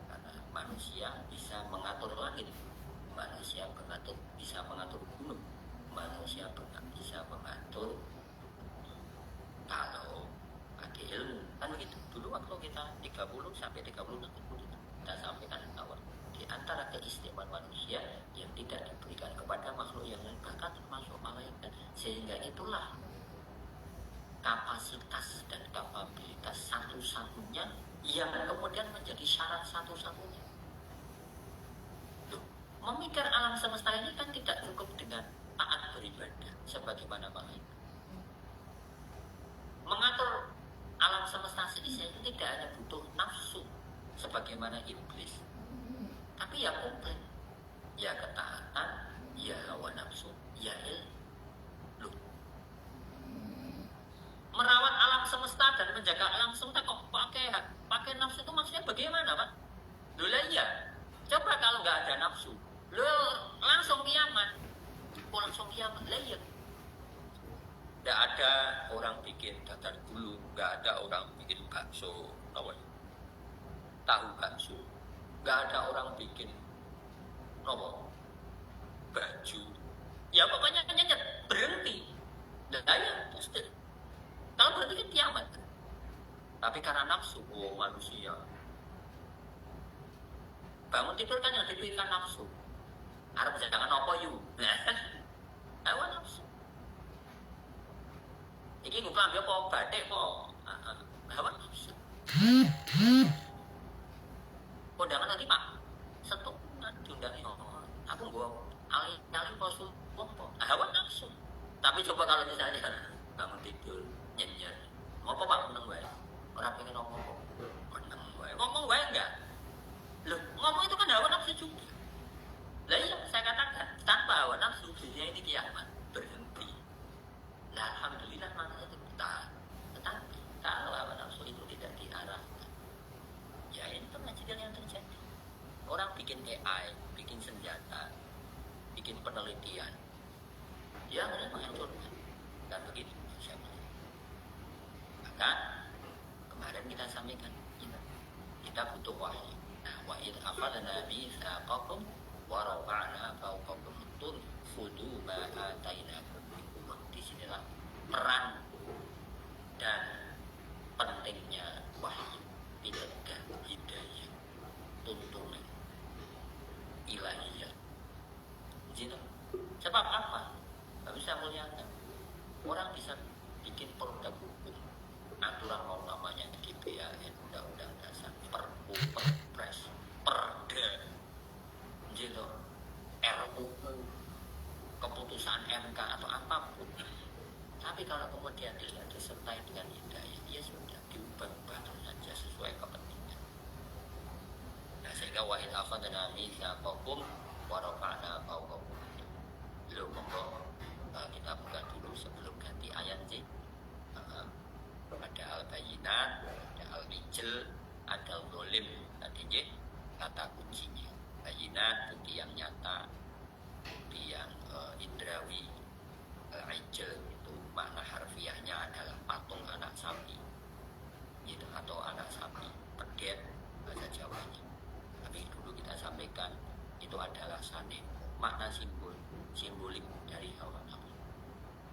Karena manusia bisa mengatur langit. Manusia bisa mengatur gunung. Manusia bisa mengatur kalau pakai ilmu kan begitu. Dulu waktu kita 30 sampai 36 kita sampaikan awal di antara keistimewaan manusia yang tidak diberikan kepada makhluk yang lain bahkan termasuk malaikat, sehingga itulah kapasitas dan kapabilitas satu-satunya yang kemudian menjadi syarat satu-satunya. Memikir alam semesta ini kan tidak cukup dengan taat beribadah sebagaimana malaikat. Mengatur alam semesta seisinya itu tidak hanya butuh nafsu sebagaimana iblis, tapi ya komplit, ya ketaatan, ya hawa nafsu, ya ilmu. Merawat alam semesta dan menjaga alam semesta kok pakai nafsu itu maksudnya bagaimana, Pak? Loh iya, coba kalau nggak ada nafsu, lo langsung kiamat, lah iya. Tidak ada orang bikin dadar gulu, nggak ada orang bikin bakso, tahu bakso, nggak ada orang bikin baju. Ya pokoknya nyenyet berhenti. Dan ya pasti. Kalau berhenti kan kiamat. Tapi karena nafsu, manusia bangun tidur kan yang dipikirkan nafsu. Arab jangan apa yuk, hawa nafsu. Iki gue ambil kok batik kok hawa nafsu. Kondangan nanti Pak, setungan diundangin aku gue alih posu kok hawa nafsu. Tapi coba kalau misalnya bangun tidur nyanyi, ngapa Pak meneng wae? Orang pengen ngomong meneng wae, ngomong wae enggak? Loh, ngomong itu kan hawa nafsu juga. Lah iya, saya katakan tanpa hawa nafsu dunia ini kiamat berhenti. Nah, alhamdulillah maknanya itu bertahan. Tetapi kalau hawa nafsu itu tidak diarahkan, ya ini kemajuan yang terjadi. Orang bikin AI, bikin senjata, bikin penelitian, dia akan menghancurkan. Dan begitu saya melihat. Maka kemarin kita sampaikan, kita butuh wahyu. Nah, wahyu akhadna mitsaqakum wa rafa'na fawqakum tur khudu ma atainakum disinilah peran dan pentingnya wahyu pitegat hidayah tuntunan ilahiyah. Gitu. Sebab apa? Gak bisa muliakan. Orang bisa bikin produk hukum, aturan mau namanya GBHN, Undang-Undang Dasar, Perpu, Perpres, Perda, gitu, RUU, keputusan MK atau apapun. Tapi kalau kemudian tidak disertai dengan hidayah, ya sudah diubah-ubah saja sesuai kepentingan. Nah, sehingga wahid akhadna mitsaqakum wa rafa'na fawqakum. Belum monggo kita buka dulu sebelum ganti ayat sih. Ada al-bayyinat, ada al-ijl, ada al-zolim. Tadinya kata kuncinya. Bayyinat bukti yang nyata, bukti yang indrawi. Al-ijl itu makna harfiahnya adalah patung anak sapi, gitu, atau anak sapi pedet bahasa Jawanya. Tapi dulu kita sampaikan itu adalah sane, makna simbolik dari hawa nafsu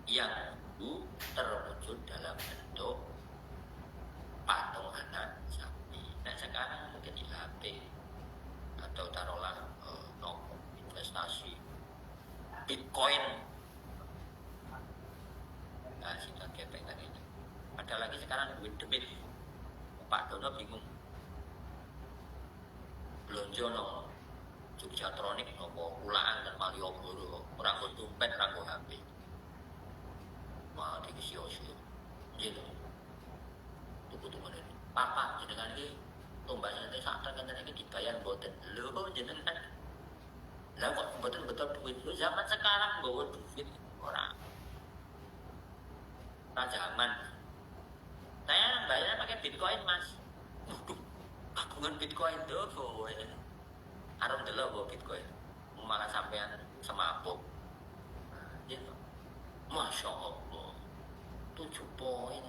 yang dulu terwujud dalam bentuk patung anak sapi. Nah sekarang mungkin di HP atau taruhlah investasi Bitcoin. Nah kita kepeng tadi. Ada lagi sekarang duit debit. Pak Dono bingung. Blonjono Jogjatronik nopo Kulaan dan Malioboro orang go dompet orang go HP. Wah dikisio-sio. Gitu. Tuku mana ini? Papa jenengan iki tumbasane sak tekan iki dibayar mboten. Lho jenengan. Lah kok mboten betul duit. Lu zaman sekarang bawa duit orang. Zaman. Saya bayarnya pakai Bitcoin, Mas. Waduh, kagungan Bitcoin tuh kowe. Arep delok kok Bitcoin. Malah sampean semaput. Gitu. Masya Allah. 7 poin.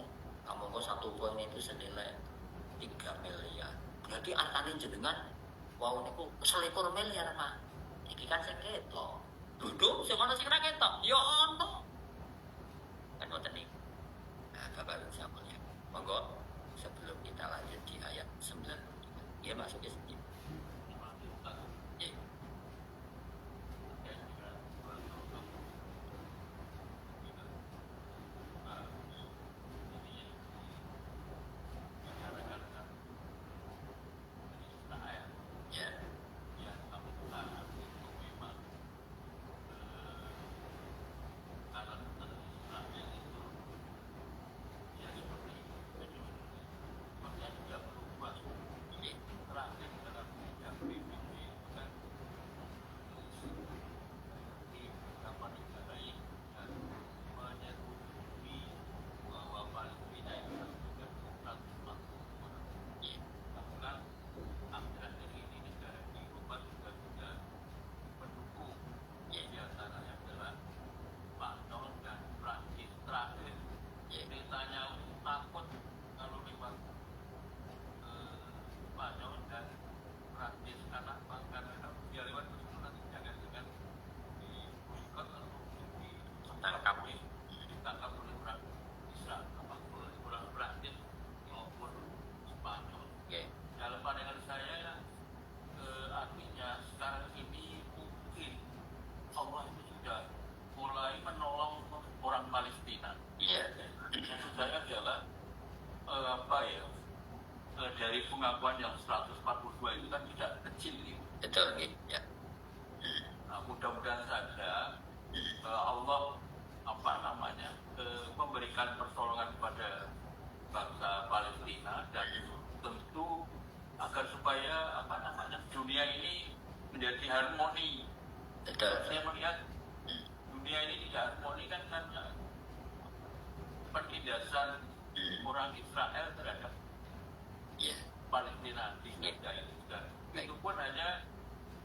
Kamu kok 1 poin itu senilai 3 miliar. Berarti artane jenengan wow niku 21 miliar, Mas. Iki kan sing ketok. Duduk sing ana sing ra ketok. Ya ono. Kan ngoten niku. Nah, Bapak Ibu sekalian, monggo sebelum kita lanjut di ayat 9, ya masuk ke sini. Ya. Dari pengakuan yang 142 itu kan tidak kecil gitu. Betul, ya. Nah, mudah-mudahan saja Allah memberikan pertolongan kepada bangsa Palestina dan tentu agar supaya dunia ini menjadi harmoni. Betul. Saya melihat dunia ini tidak harmoni kan karena penindasan orang Israel terhadap Palestina di Gaza itu juga. Itu pun hanya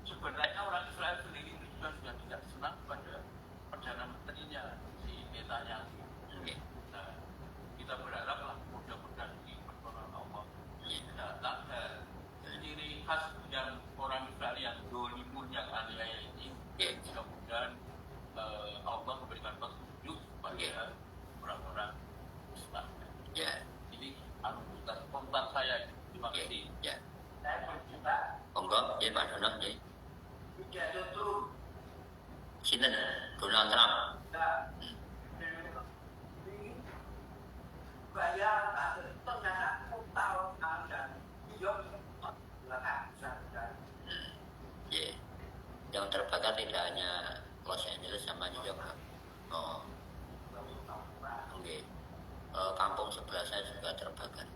sebenarnya orang Israel sendiri juga sudah tidak senang pada perdana menterinya si Netanyahu. Nah, kita berharaplah mudah-mudahan di pertolongan Allah datang dan ciri khas yang orang Israel yang dolimun yang aniaya ini mudah-mudahan Allah memberikan petunjuk kepada orang-orang Islam. Ya. Ini komentar saya. Terima kasih. Ya. Saya berjuta. Monggo, ya Pak Dono, ya. Tidak tentu. Sinten Donald Trump. Bayar ternyata total dan beliau Ya. Yang terbakar tidak hanya Los Angeles sama New York. Oh. Oke. Kampung sebelah saya juga terbakar.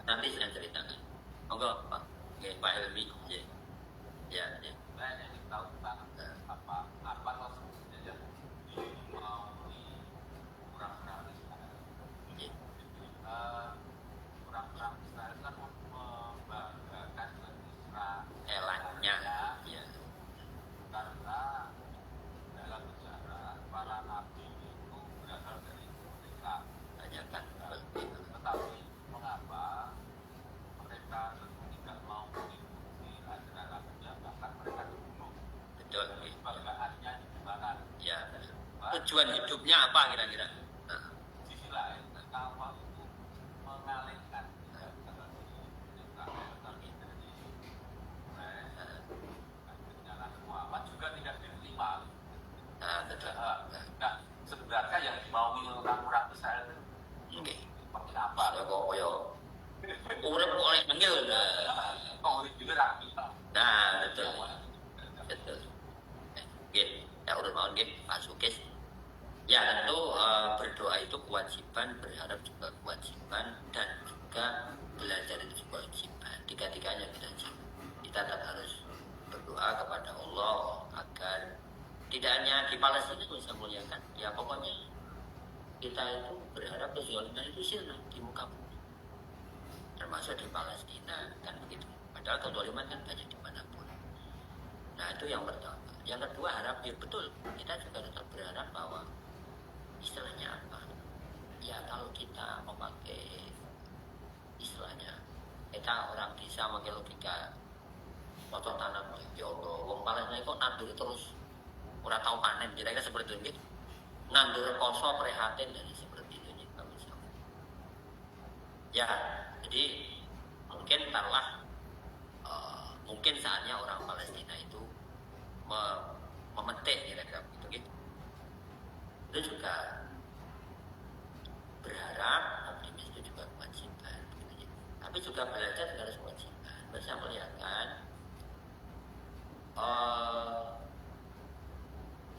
Nanti saya ceritakan. Monggo, Pak. Oke, Pak Helmi. Ya. Ya, ya. saya ingin tahu tentang apa maksudnya orang-orang Israel. Ya. Orang-orang Israel kan membanggakan Israel. Elaknya. Ya. Karena dalam sejarah para nabi itu berasal dari mereka. Banyak kan. Tetapi mengapa mereka tidak mau mengikuti ajaran nabinya, bahkan mereka dibunuh? Betul. Ya. Kebanggaannya di mana? Ya. Tujuan hidupnya apa kira-kira? Nah. Sisi lain, kalau itu mengalihkan Muhammad juga tidak diterima. Nah, betul. Nah, sebenarnya yang dimaui orang-orang Israel itu Oke. seperti apa? Saya kok koyo urip oleh menggil. Oh, juga rapi. Nah, betul. Betul. Oke, ya urut mawon nggih, Pak Sukis. Ya tentu berdoa itu kewajiban, berharap juga kewajiban, dan juga belajar itu juga kewajiban. Tiga-tiganya kita tetap harus berdoa kepada Allah agar tidak hanya di Palestina bisa muliakan. Ya pokoknya kita itu berharap kezaliman itu sirna di muka bumi, termasuk di Palestina kan begitu. Padahal kezaliman kan banyak dimanapun. Nah itu yang pertama. Yang kedua harap ya betul, kita juga tetap berharap bahwa istilahnya apa? Ya kalau kita memakai istilahnya kita orang bisa memakai logika foto tanam ya Allah, wong Palestina kok nandur terus ora tahu panen, kira-kira seperti itu gitu. Nandur poso prihatin dan seperti itu gitu misalnya. Ya, jadi mungkin taruhlah mungkin saatnya orang Palestina itu memetik kira-kira begitu gitu. Itu juga berharap, optimis itu juga kewajiban gitu. Tapi juga belajar juga harus kewajiban. Saya melihatkan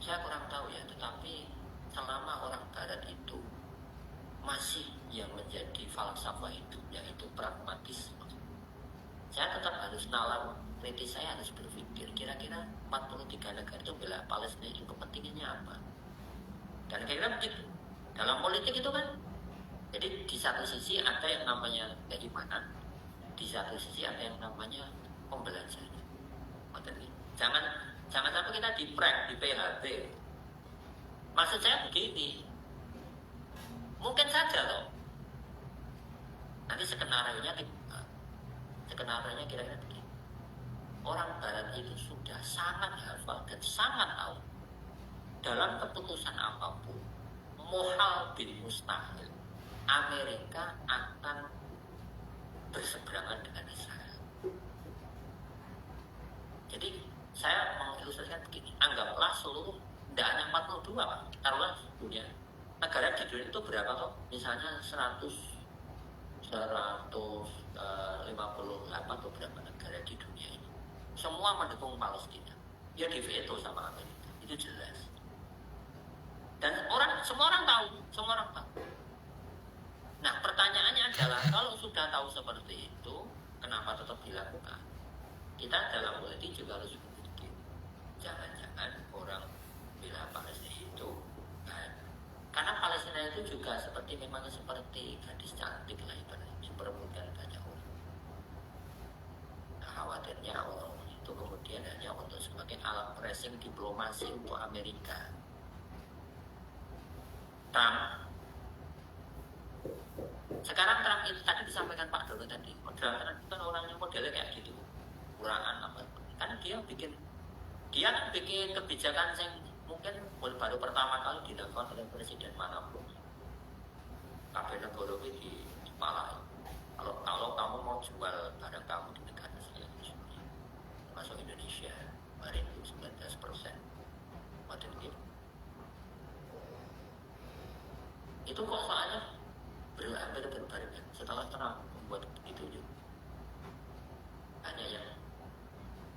saya kurang tahu ya, tetapi selama orang Barat itu masih yang menjadi falsafah hidupnya itu pragmatisme, saya tetap harus nalar kritis, saya harus berpikir kira-kira 43 negara itu bela Palestina itu kepentingannya apa, dan kira-kira begitu. Dalam politik itu kan, jadi di satu sisi ada yang namanya keimanan, di satu sisi ada yang namanya pembelajaran. Jangan sampai kita di prank, di PHP. Maksud saya begini, mungkin saja loh nanti skenario-nya kira-kira begini. Orang Barat itu sudah sangat hafal dan sangat tahu dalam keputusan apapun, muhal bin mustahil, Amerika akan berseberangan dengan Israel. Jadi saya mengilustrasikan begini, anggaplah seluruh, tidak hanya 42 Pak, taruhlah dunia negara di dunia itu berapa kok? Misalnya 158 atau berapa negara di dunia ini, semua mendukung Palestina, ya di veto sama Amerika, itu jelas. Dan semua orang tahu. Nah pertanyaannya adalah, kalau sudah tahu seperti itu, kenapa tetap dilakukan? Kita dalam politik juga harus berpikir, jangan-jangan orang bilang Palestina itu karena Palestina itu juga memang seperti gadis cantik lah, ibaratnya diperebutkan banyak orang. Nah, khawatirnya orang itu kemudian hanya untuk sebagai alat pressing diplomasi untuk Amerika. Sekarang Trump itu tadi disampaikan Pak Dono tadi, Trump itu kan orangnya modelnya kayak gitu, kurangan apa? Kan dia kan bikin kebijakan yang mungkin baru pertama kali dilakukan oleh presiden manapun. Kabeh negara iki dipalai. Kalau kamu mau jual barang kamu di negara saya, masuk Indonesia, kemarin itu 19%. Macam gitu. Itu kok soalnya hampir berbarengan setelah Trump membuat begitu juga. Hanya yang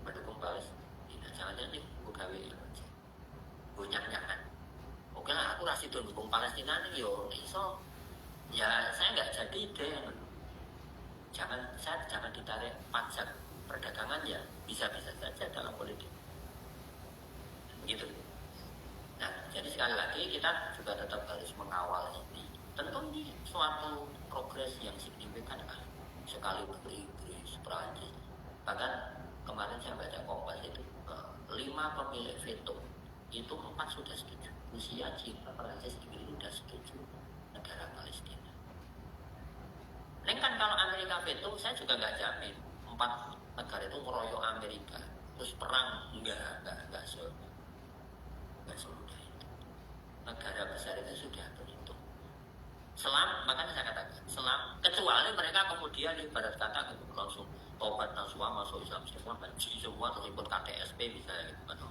mendukung Palestina, jangan nih buka aja. Bunyak-nyakan. Oke lah, aku rasa itu dukung Palestina nih, yo iso. Ya saya nggak jadi deh. Jangan ditarik pajak perdagangan ya, bisa-bisa saja dalam politik. Gitu. Nah, jadi sekali lagi kita juga tetap harus mengawal ini. Tentu ini suatu progres yang signifikan kan. Sekali Inggris, Prancis. Bahkan kemarin saya baca Kompas itu 5 pemilik veto itu 4 sudah setuju. Rusia, China, Prancis, Inggris sudah setuju negara Palestina. Ini kan kalau Amerika veto, saya juga nggak jamin 4 negara itu ngeroyok Amerika terus perang, enggak semudah itu. Negara besar itu sudah berhitung. Makanya saya katakan kecuali mereka kemudian ibarat kata gitu, langsung tobat nasuha masuk Islam semua, benci semua, terus ikut KTSP misalnya gitu kan.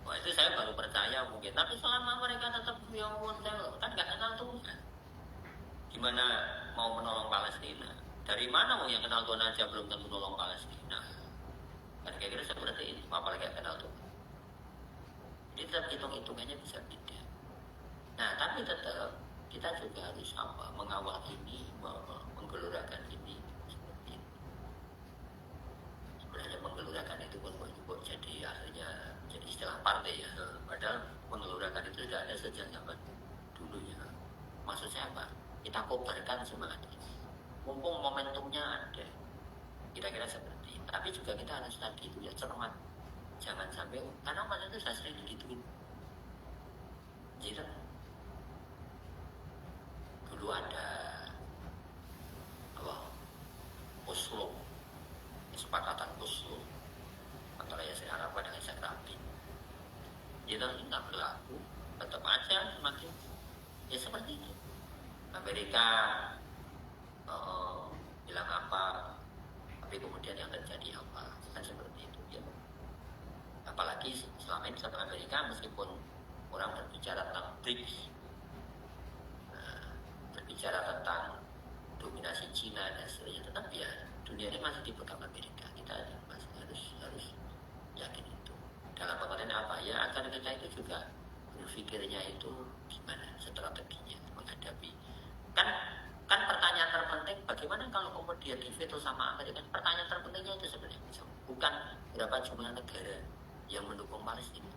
Wah itu saya baru percaya mungkin. Tapi selama mereka tetap kan nggak kenal Tuhan. Gimana mau menolong Palestina? Dari mana mau yang kenal Tuhan aja belum tentu menolong Palestina? Kan kira-kira seperti itu, apalagi yang kenal Tuhan. Jadi tetap hitung-hitungannya bisa beda. Nah, tapi tetap kita juga harus mengawal ini, menggelurakan ini seperti itu. Sebenarnya menggelurakan itu pun jadi akhirnya jadi istilah partai ya. Padahal menggelurakan itu sudah ada sejak zaman dulu ya. Maksud saya apa? Kita kobarkan semangat ini. Mumpung momentumnya ada. Kira-kira seperti itu. Tapi juga kita harus tadi itu ya cermat. Jangan sampai, karena masa itu saya sering digituin. Jadi dulu ada Oslo, kesepakatan Oslo antara Yasser Arafat dengan Yitzhak Rabin. Jadi ini nggak berlaku, tetap aja semakin ya seperti itu. Amerika bilang apa, tapi kemudian yang terjadi apa, kan seperti itu ya. Apalagi selama ini satu Amerika meskipun orang berbicara tentang BRICS, berbicara tentang dominasi Cina dan sebagainya, tetap ya dunia ini masih dipegang Amerika. Kita masih harus yakin itu. Dalam pengertian apa ya, agar kita itu juga berpikirnya itu gimana strateginya menghadapi. Kan pertanyaan terpenting bagaimana kalau kemudian diveto sama Amerika. Pertanyaan terpentingnya itu sebenarnya bukan berapa jumlah negara yang mendukung Palestina.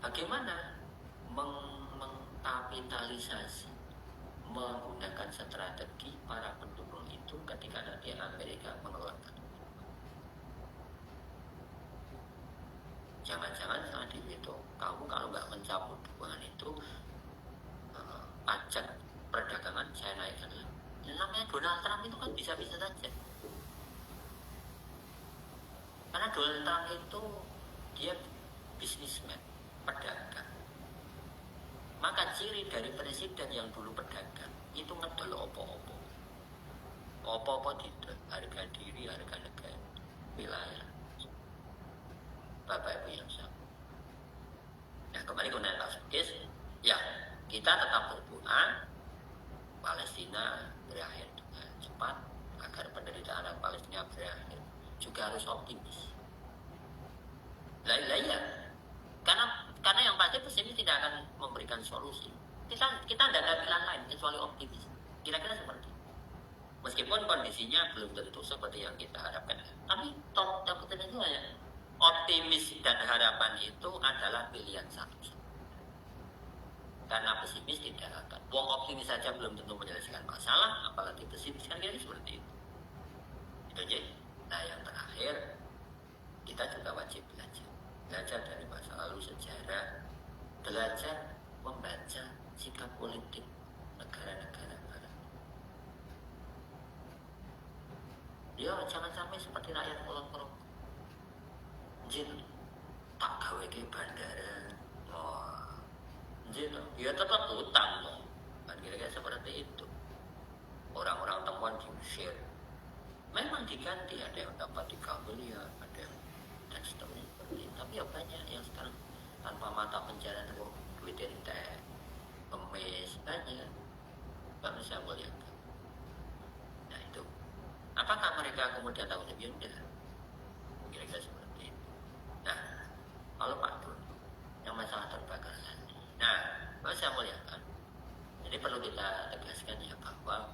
Bagaimana mengkapitalisasi, menggunakan strategi para pendukung itu ketika nanti Amerika mengeluarkan. Jangan-jangan saat diveto, kamu kalau nggak mencabut dukungan itu, pajak perdagangan saya naikkan. Yang namanya Donald Trump itu kan bisa-bisa saja. Karena Donald Trump itu dia bisnismen, pedagang. Maka ciri dari presiden yang dulu pedagang itu ngedol opo-opo. Opo-opo tidak, harga diri, harga negara, wilayah. Bapak Ibu yang sama. Nah kembali ke Pak Sukis, ya kita tetap berdoa Palestina berakhir dengan cepat agar penderitaan orang Palestina berakhir. Juga harus optimis. Ya, karena yang pasti pesimis tidak akan memberikan solusi. Kita tidak ada pilihan lain kecuali optimis. Kira-kira seperti itu. Meskipun kondisinya belum tentu seperti yang kita harapkan, tapi itu ya, optimis dan harapan itu adalah pilihan satu. Karena pesimis tidak akan. Wong optimis saja belum tentu menyelesaikan masalah, apalagi pesimis kan kira seperti itu. Itu aja. Nah yang terakhir, kita juga wajib belajar dari masa lalu, sejarah, belajar membaca sikap politik negara-negara barat. Ya jangan sampai seperti rakyat Kulon Progo. Jin tak gawe ke bandara, Gitu. Ya tetap utang loh. Kan kira-kira seperti itu. Orang-orang temuan di Mesir memang diganti, ada yang dapat 3 miliar, ada yang dan seterusnya seperti itu. Tapi ya banyak yang sekarang tanpa mata pencarian duit ente, kemis banyak. Kami saya melihat. Nah itu. Apakah mereka kemudian tahu lebih udah? Kira-kira seperti itu. Nah, kalau Pak Dun, yang masalah terbakar tadi. Nah, kalau saya melihatkan, jadi perlu kita tegaskan ya bahwa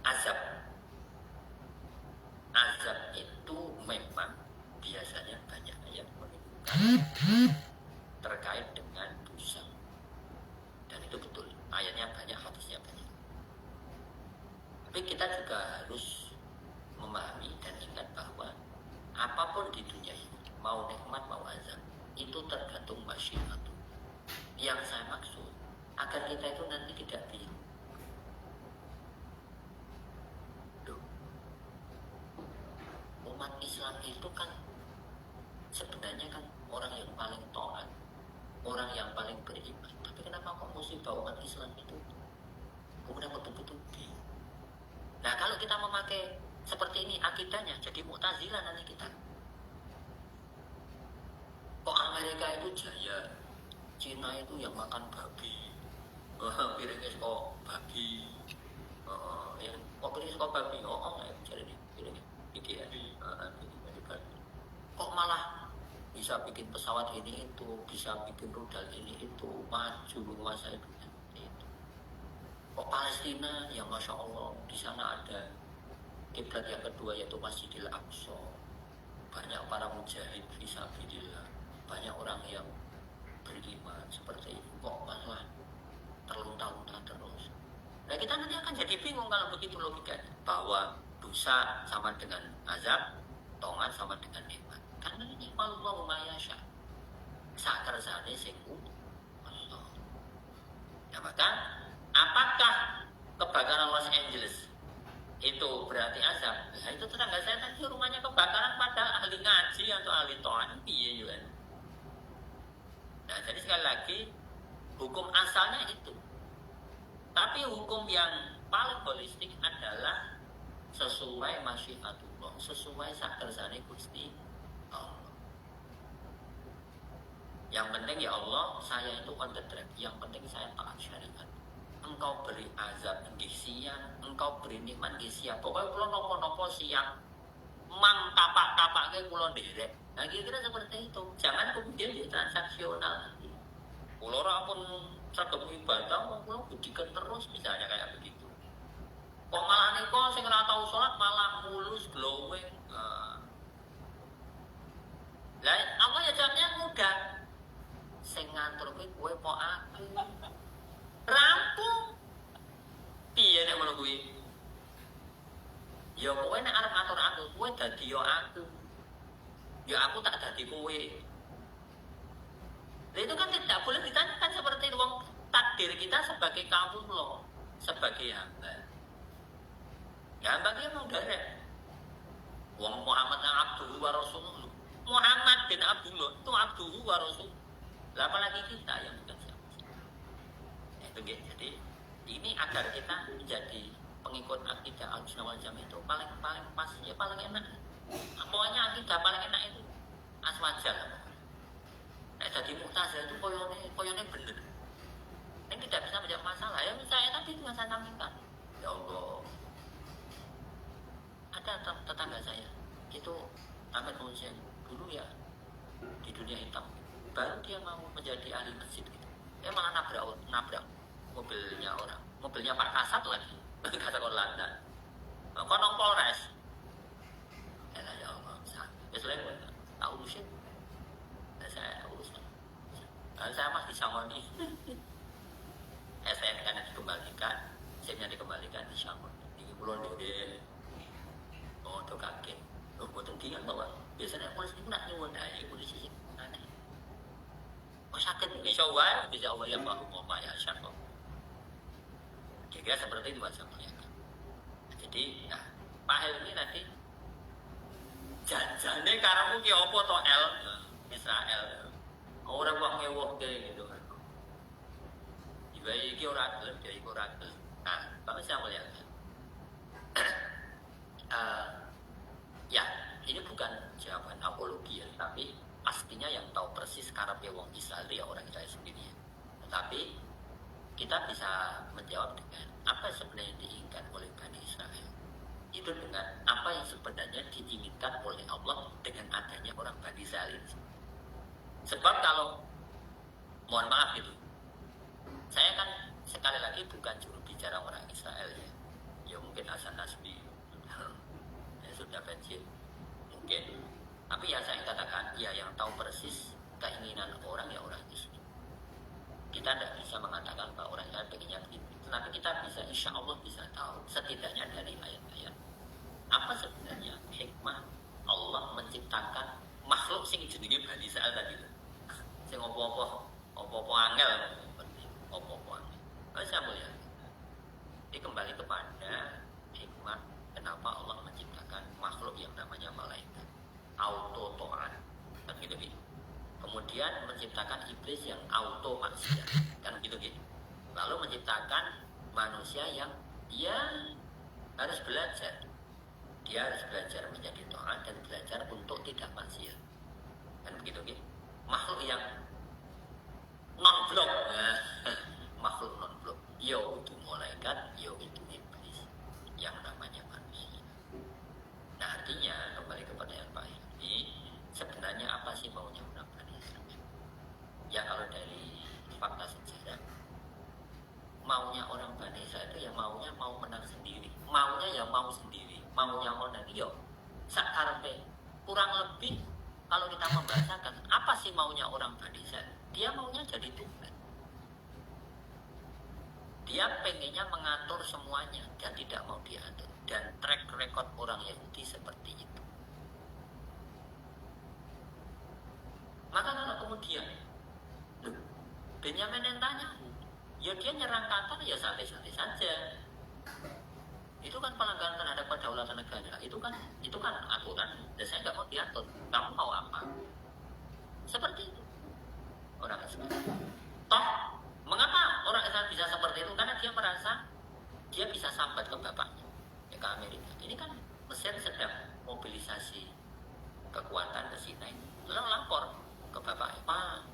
azab itu memang biasanya banyak yang menunjukkan terkait dengan dosa, dan itu betul, ayatnya banyak, hadisnya banyak. Tapi kita juga harus memahami dan ingat bahwa apapun di dunia ini, mau nikmat mau azab, itu tergantung masyiat. Yang saya maksud agar kita itu nanti tidak bingung. Umat Islam itu kan sebenarnya kan orang yang paling taat, orang yang paling beriman. Tapi kenapa kok musibah umat Islam itu kemudian betul-betul bingung? Nah kalau kita memakai seperti ini akidahnya, jadi Mu'tazilah nanti kita. Kok Amerika itu jaya, Cina itu yang makan babi, piringnya kok babi, yang kok piringnya kok babi, jadi piringnya piringnya babi. Kok malah bisa bikin pesawat ini itu, bisa bikin rudal ini itu, maju menguasai dunia itu. Kok Palestina, ya masya Allah, di sana ada kiblat yang kedua yaitu Masjidil Aqsa, banyak para mujahid fisabilillah, banyak orang yang beriman seperti itu. Kok malah terlunta-lunta terus? Nah kita nanti akan jadi bingung kalau begitu logikanya, bahwa dosa sama dengan azab, taat sama dengan nikmat. Karena ini Allah mayasya, sakar zane singgung Allah. Ya maka apakah kebakaran Los Angeles itu berarti azab? Nah itu tetangga saya tadi rumahnya kebakaran pada ahli ngaji atau ahli taat, iya juga. Nah jadi sekali lagi hukum asalnya itu. Tapi hukum yang paling holistik adalah sesuai masyiatullah, sesuai sakersane Gusti Allah. Yang penting ya Allah, saya itu on the track. Yang penting saya taat syariat. Engkau beri azab nggih siang, engkau beri nikmat nggih siang. Pokoknya kula nopo-nopo siang, mang tapak-tapake kula nderek. Nah kira-kira seperti itu. Jangan kemudian dia transaksional. Kula ora pun saged ibadah, kula budikan terus misalnya kayak begitu. Kok malah niko sing ora tau salat malah mulus glowing. Lah Allah ya jawabnya mudah. Sing ngatur kowe kok aku. Rampung. Piye nek ngono kuwi? Ya kowe nek arep ngatur aku, kowe dadi yo aku. Ya aku tak dadi kowe. Nah, itu kan tidak boleh ditanyakan seperti itu. Wong takdir kita sebagai kamu loh, sebagai hamba. Ya hamba dia mau derek. Wong Muhammad abduhu wa rasuluh. Muhammad bin Abdullah itu abduhu wa rasuluh. Lah apalagi kita yang bukan siapa. Itu jadi ini agar kita menjadi pengikut akidah Ahlussunnah wal Jamaah itu paling pas ya paling enak. Pokoknya akidah paling enak itu aswaja. Jadi Mu'tazilah itu koyone bener. Ini tidak bisa menjawab masalah. Ya saya tadi dengan saya sampaikan. Ya Allah. Ada tetangga saya itu Ahmed Hussein dulu ya di dunia hitam. Baru dia mau menjadi ahli masjid gitu. Dia malah nabrak mobilnya orang. Mobilnya Pak Kasat lagi. Kasat London. Konong Polres. Ya Allah. Ya selain tahu urusin. Saya urusan. Saya masih sangoni. STNK nya dikembalikan, SIM-nya dikembalikan di Sangoni. Di Pulau Dede. Oh, itu kaget. Loh, betul ingat bahwa biasanya polisi itu nak nyuwun aja polisi sih aneh. Oh sakit bisa wae, ya bahu ngomong ya syarab. Kira seperti itu saya melihat. Jadi, nah, Pak Helmi tadi janjane karamu ki opo to L? Israel. Orang kok ngewoh kayak gitu kan. Juga iki ora gelem, dia iki ora gelem. Nah, Bapak saya melihat ya, ini bukan jawaban apologi ya, tapi pastinya yang tahu persis karepe wong Israel ya orang Israel sendiri. Tetapi kita bisa menjawab dengan apa sebenarnya yang diinginkan oleh Bani Israel. Itu dengan apa yang sebenarnya diinginkan oleh Allah dengan adanya orang Bani Israel ini. Sebab kalau, mohon maaf gitu, saya kan sekali lagi bukan juru bicara orang Israel ya. Ya mungkin Hasan Nasbi sudah pensiun mungkin. Tapi ya saya katakan, ya yang tahu persis keinginan orang ya orang itu. Kita tidak bisa mengatakan bahwa orang Israel pengennya begitu. Tetapi kita bisa, insya Allah bisa tahu setidaknya dari ayat-ayat apa sebenarnya hikmah Allah menciptakan makhluk sing jenenge Bani Israel tadi. Sing opo-opo angel, opo-opo angel. Saya melihat ini kembali kepada hikmah kenapa Allah menciptakan makhluk yang namanya malaikat auto to'an kan gitu. Kemudian menciptakan iblis yang auto maksiat kan gitu. Lalu menciptakan manusia yang dia harus belajar. Dia harus belajar menjadi taat dan belajar untuk tidak maksiat. Kan begitu gitu. Makhluk yang non-blok. Makhluk non-blok. Yo itu malaikat, yo itu iblis. Yang namanya manusia. Nah artinya kembali ke pertanyaan Pak ini, sebenarnya apa sih maunya orang Bani Israel? Ya kalau dari fakta sejarah, maunya orang Bani Israel itu ya maunya mau menang sendiri. Maunya ya mau sendiri. Maunya menang yo sakarepe. Kurang lebih kalau kita membahasakan apa sih maunya orang Bani Israel, dia maunya jadi Tuhan. Dia pengennya mengatur semuanya dan tidak mau diatur. Dan track record orang Yahudi seperti itu. Maka kalau kemudian Benyamin yang tanya, ya dia nyerang Qatar ya santai-santai saja. Itu kan pelanggaran terhadap kedaulatan negara. Itu kan aturan. Dan saya nggak mau diatur. Kamu mau apa? Seperti itu. Orang Islam. Toh, mengapa orang Islam bisa seperti itu? Karena dia merasa dia bisa sambat ke bapaknya, ya ke Amerika. Ini kan Mesir sedang mobilisasi kekuatan ke Sinai. Lalu lapor ke bapaknya, Pak,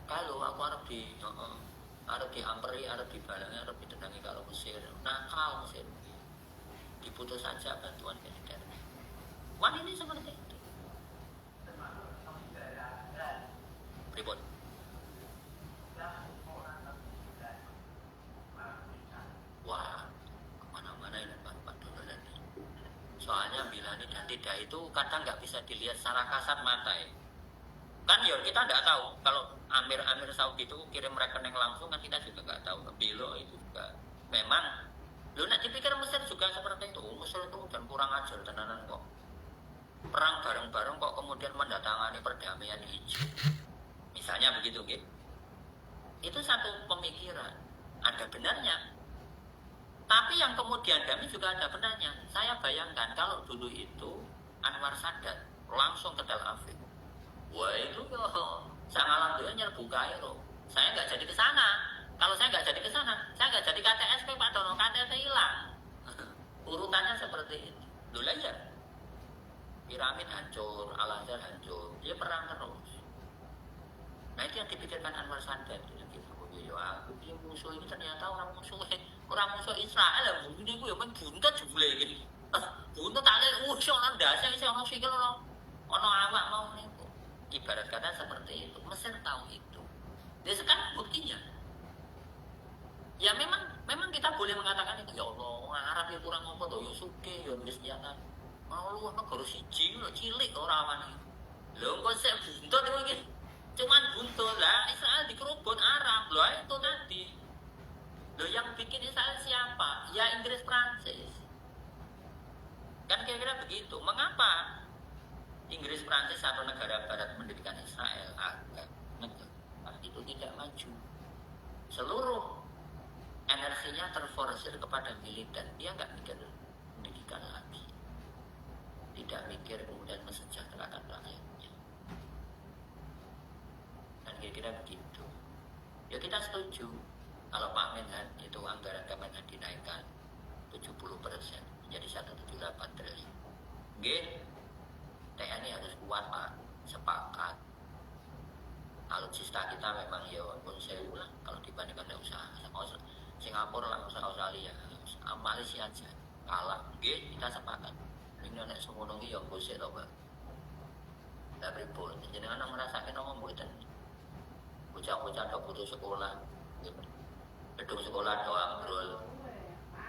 kalau aku harus dihampiri, harus dibalangi, harus ditendangi kalau Mesir. Nakal Mesir. Diputus saja bantuan militer. Wah ini seperti itu. Ribut. Wah, kemana-mana ini Pak Dono nanti. Soalnya bilani dan tidak itu kadang nggak bisa dilihat secara kasat mata ya. Kan ya kita nggak tahu kalau Amir Saudi itu kirim rekening langsung kan kita juga nggak tahu. Bilo itu juga memang. Lu nak dipikir Mesir juga seperti itu. Mesir itu dan kurang ajar tenanan kok. Perang bareng-bareng kok kemudian mendatangani perdamaian hijau. Misalnya begitu gitu. Itu satu pemikiran. Ada benarnya. Tapi yang kemudian damai juga ada benarnya. Saya bayangkan kalau dulu itu Anwar Sadat langsung ke Tel Aviv. Wah itu sangat alhamdulillah nyerbu Kairo. Saya nggak jadi ke sana. Kalau saya nggak jadi ke sana, saya nggak jadi KTSP Pak Dono, KTP hilang. Urutannya seperti itu. Dulu aja. Piramid hancur, Al-Azhar hancur, dia perang terus. Nah itu yang dipikirkan Anwar Sadat. Aku dia musuh ini ternyata orang musuh Israel. Ini gue yang buntet juga gini. Buntet tak ada musuh orang dasar sih orang sikil orang awak mau nih. Ibarat kata seperti itu. Mesir tahu itu. Dia sekarang buktinya. Ya memang kita boleh mengatakan itu. Ya Allah, Arab ya kurang ngomong tuh, ya suke, ya senjata. Mau lu negara siji, cilik orang mana? Lo kok saya buntut itu gitu. Cuman buntut lah, Israel dikerubun Arab. Loh itu tadi. Loh yang bikin Israel siapa? Ya Inggris Prancis. Kan kira-kira begitu. Mengapa Inggris Prancis atau negara barat mendirikan Israel? Negara itu tidak maju. Seluruh energinya terforsir kepada militer. Dia nggak mikir pendidikan lagi. Tidak mikir kemudian mesejahterakan rakyatnya. Dan kira-kira begitu. Ya kita setuju kalau Pak Menhan itu anggaran Kemenhan dinaikkan 70% menjadi 178 triliun. Nggih, TNI harus kuat Pak, sepakat. Alutsista kita memang ya pun sewu lah kalau dibandingkan dengan usaha Singapura lah, usaha Australia, Malaysia aja kalah. Nggih, kita sepakat. Ini nek semono iki ya gosek to, Pak. Lah pripun? Jenengan ngrasake napa mboten? Bocah-bocah do putus sekolah. Gedung sekolah do ambrol.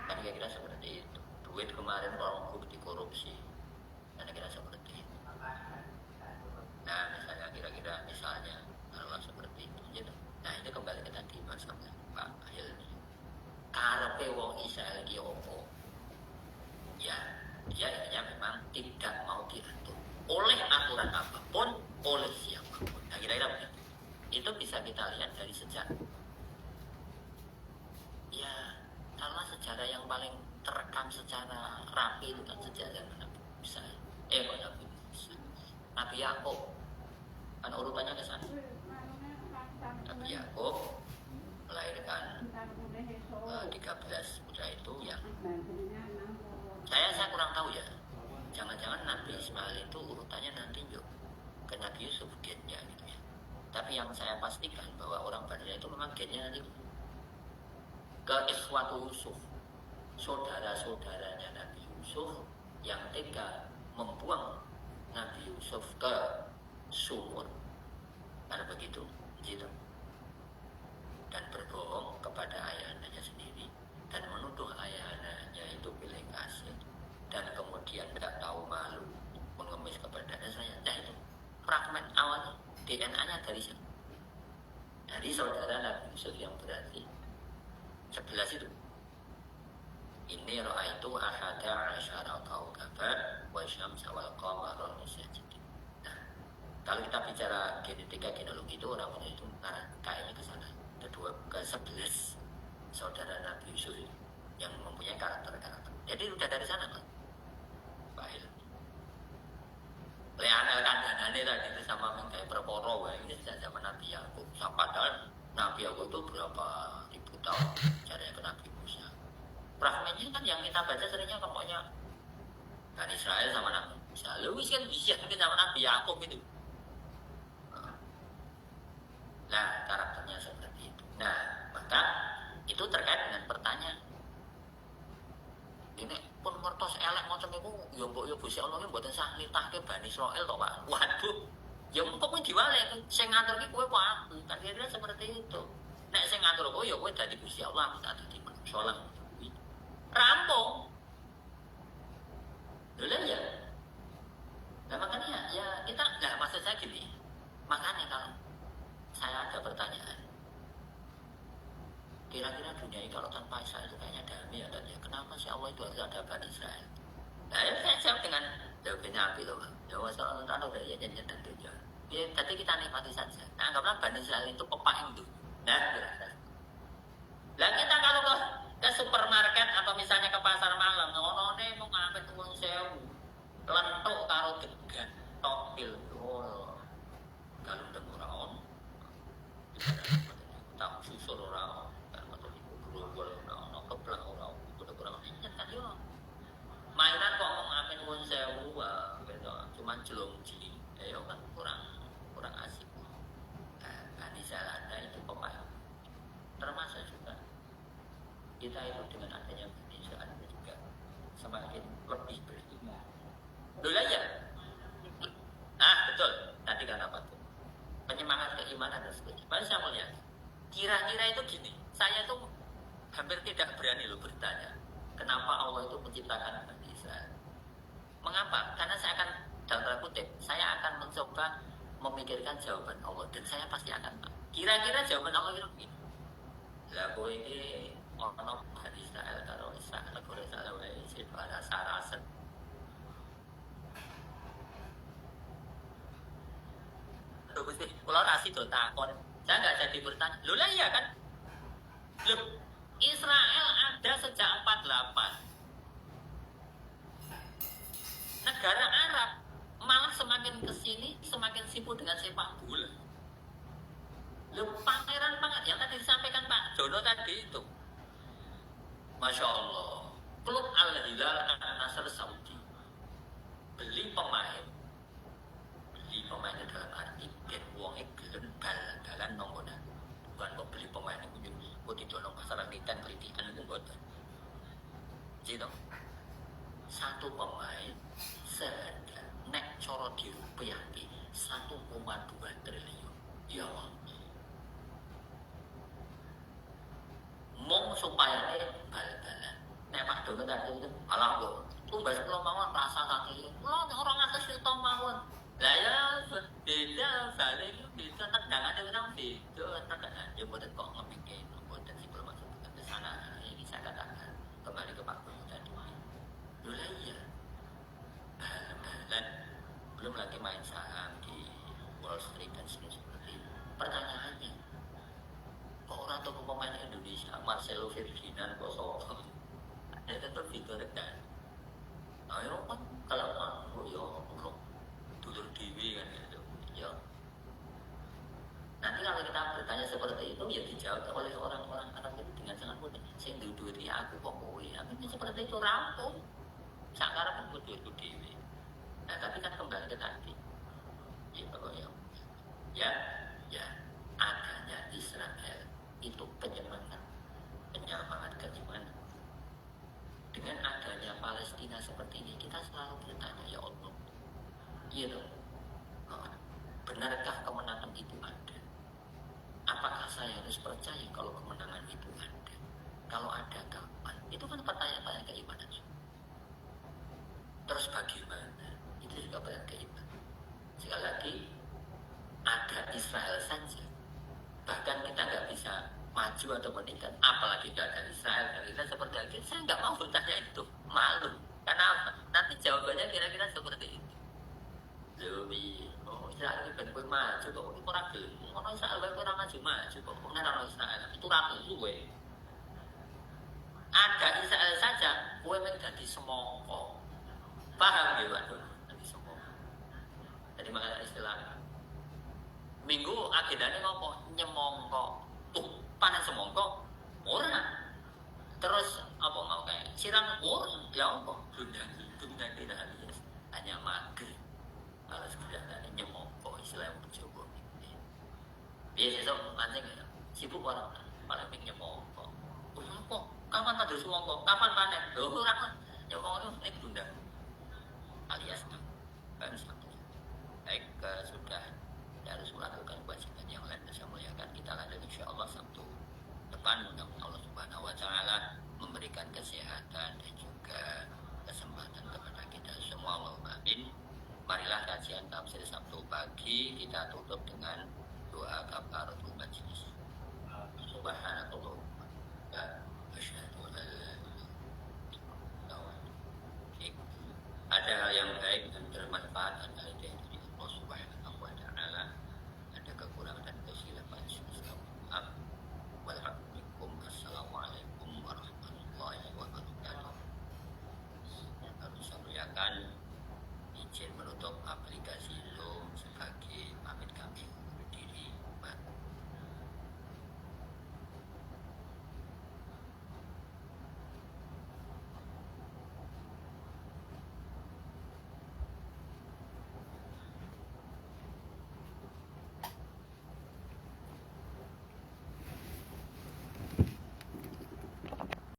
Kan kira-kira seperti itu. Duit kemarin orang bukti korupsi. Kan kira-kira seperti itu. Nah, misalnya kalau seperti itu gitu. Nah, itu kembali ke tadi masalah Pak Hilmi. Karepe wong Israel iki opo? Ya, dia memang tidak mau diatur oleh aturan apapun, oleh siapapun. Nah, kira-kira begitu. Itu bisa kita lihat dari sejarah. Ya, karena sejarah yang paling terekam secara rapi itu kan sejarah Nabi Musa. Nabi Musa. Nabi Yakub. Kan urutannya ke sana. Nabi Yakub melahirkan 13 putra itu ya. Saya kurang tahu ya. Jangan-jangan Nabi Ismail itu urutannya nanti yuk ke Nabi Yusuf gennya gitu ya. Tapi yang saya pastikan bahwa orang Bani itu memang gennya nanti ke Ikhwatu Yusuf, saudara-saudaranya Nabi Yusuf yang tega membuang Nabi Yusuf ke sumur. Karena begitu, gitu. Dan berbohong kepada ayahandanya sendiri dan menuduh ayahandanya itu pilih kasih dan kemudian tidak tahu malu mengemis kepada saya. Nah itu fragmen awal DNA-nya dari siapa? Dari saudara Nabi Yusuf yang berarti 11 itu. Ini roh itu ahada asyara kaukaban wa syamsa wal qamara sajidin. Nah, kalau kita bicara genetika genealogi itu orang itu kayaknya ke sana. Kedua ke 11 saudara Nabi Yusuf yang mempunyai karakter-karakter. Jadi udah dari sana Pak. Baik. Leanel kandangane tadi itu sama mengkai perporo ini sejak zaman Nabi Yakub. Padahal Nabi Yakub itu berapa ribu tahun caranya ke Nabi Musa. Fragmennya kan yang kita baca seringnya pokoknya Bani Israel sama Nabi Musa. Lalu kan bisa sama Nabi Yakub itu. Nah, karakternya seperti itu. Nah, maka itu terkait dengan pertanyaan. Ini pun ngertos elek macam itu, ya mbok ya Gusti Allah mboten sah nitahke Bani Israil to, Pak. Waduh. Ya engko kuwi diwale sing ngatur ki kowe apa? Kan kira-kira seperti itu. Nek sing ngatur kowe ya kowe dadi Gusti Allah, tak dadi manusa lah. Rampung. Lha ya. Nah, makanya ya kita maksud saya gini. Makanya kalau saya ada pertanyaan. Kira-kira dunia ini kalau tanpa Israel itu kayaknya damai atau ya? Kenapa sih Allah itu harus ada Bani Israel? Nah, saya jawab dengan jawabnya Nabi loh. Ya masalah tanah udah ya janjian dan dunia. Ya tadi kita nikmati saja. Nah, anggaplah Bani Israel itu pepaing itu. Nah, kita kalau ke supermarket atau misalnya ke pasar malam, ono-ono mau ngambil uang sewu, lentok karo degan, topil, kalau udah murah tak susul orang atau ibu guru orang keplang orang udah kurang ingat kan yo mainan kok mau ngapain uang sewu cuman jelongji yo kan kurang asik. Nah di sana itu pemahaman termasuk juga kita itu dengan adanya Indonesia juga semakin lebih beriman dulu aja. Betul tadi kan apa tuh penyemangat keimanan dan sebagainya. Paling saya mau lihat kira-kira itu gini, saya tuh hampir tidak berani loh bertanya kenapa Allah itu menciptakan Bani Israel. Mengapa? Karena saya akan dalam tanda kutip, saya akan mencoba memikirkan jawaban Allah dan saya pasti akan kira-kira jawaban Allah itu begini. Lah kowe iki ono Bani Israel karo Israel negara Israel wae sing rasa-rasa. Kalau rasi itu takon, saya nggak jadi bertanya. Loh lah iya kan? Loh, Israel ada sejak 48. Negara Arab malah semakin kesini semakin sibuk dengan sepak bola. Dono tadi itu, Masya Allah, klub Al Hilal Al-Nasr Saudi beli pemain dalam arti ben wonge gelem bal-balan nonggonan, bukan kok beli pemain itu kok didolong pasar nitan kritikan itu boten. Gitu. Satu pemain seharga nek coro dirupiahke 1,2 triliun. Ya Allah. Mong supaya bal-balan. Nek Pak Dono tadi itu alah kok tumbas kula mawon rasa kaki. Kula orang atas itu mawon. Lah ya beda balik beda tendangan dengan beda tendangan. Ya boten kok ngepikir, boten sih belum masuk ke sana. Ini saya katakan kembali ke Pak Dono tadi. Loh iya. Bal-balan belum lagi main saham di Wall Street dan seperti itu. Pertanyaannya, kok orang toko pemain Indonesia Marcelo Ferdinand kok ada tetap fitur kan? Ayo kan kalau mau yo dulur dewi kan gitu. Ya. Nanti kalau kita bertanya seperti itu ya dijawab oleh orang-orang Arab itu dengan sangat mudah. Saya duit aku kok kowe. Aku ini seperti itu rampung. Sekarang pun duitku dewi. Nah tapi kan kembali ke tadi. Ya pokoknya. Ya adanya Israel itu penyemangat keimanan. Dengan adanya Palestina seperti ini kita selalu bertanya, ya Allah, iya dong, benarkah kemenangan itu ada? Apakah saya harus percaya kalau kemenangan itu ada? Kalau ada kapan? Itu kan pertanyaan keimanan. Terus bagaimana? Itu juga pertanyaan keimanan. Sekali lagi, ada Israel saja. Bahkan kita nggak bisa maju atau meningkat, apalagi tidak ada Israel. Dan kita seperti itu, saya nggak mau bertanya itu, malu. Kenapa? Nanti jawabannya kira-kira seperti itu. Lebih, Israel itu ben maju, kok itu kurang gelem. Orang Israel kurang maju, kok orang Israel itu rapi gue. Ada Israel saja, gue menjadi semongko. Paham ya, Pak? Jadi semongko. Jadi makanya istilah minggu agendanya ngopo nyemongko. Panas semongko ora. Terus apa mau kayak siram ora ya apa tunda tidak halus hanya maghrib kalau sudah ada nyemongko istilah Jawa biasa so mancing ya sibuk orang malah nyemongko kok kapan madrasah semongko kapan panen lho ora nyemongko itu tunda alias kan baik sudah harus melakukan kewajiban yang lain saya muliakan kita lanjut insyaallah Sabtu depan mudah-mudahan Allah Subhanahu wa taala memberikan kesehatan dan juga kesempatan kepada kita semua. Allahumma amin. Marilah kajian tafsir Sabtu pagi kita tutup dengan doa kafaratul majlis. Subhanallah wa asyhadu an la ilaha illallah. Ada hal yang baik dan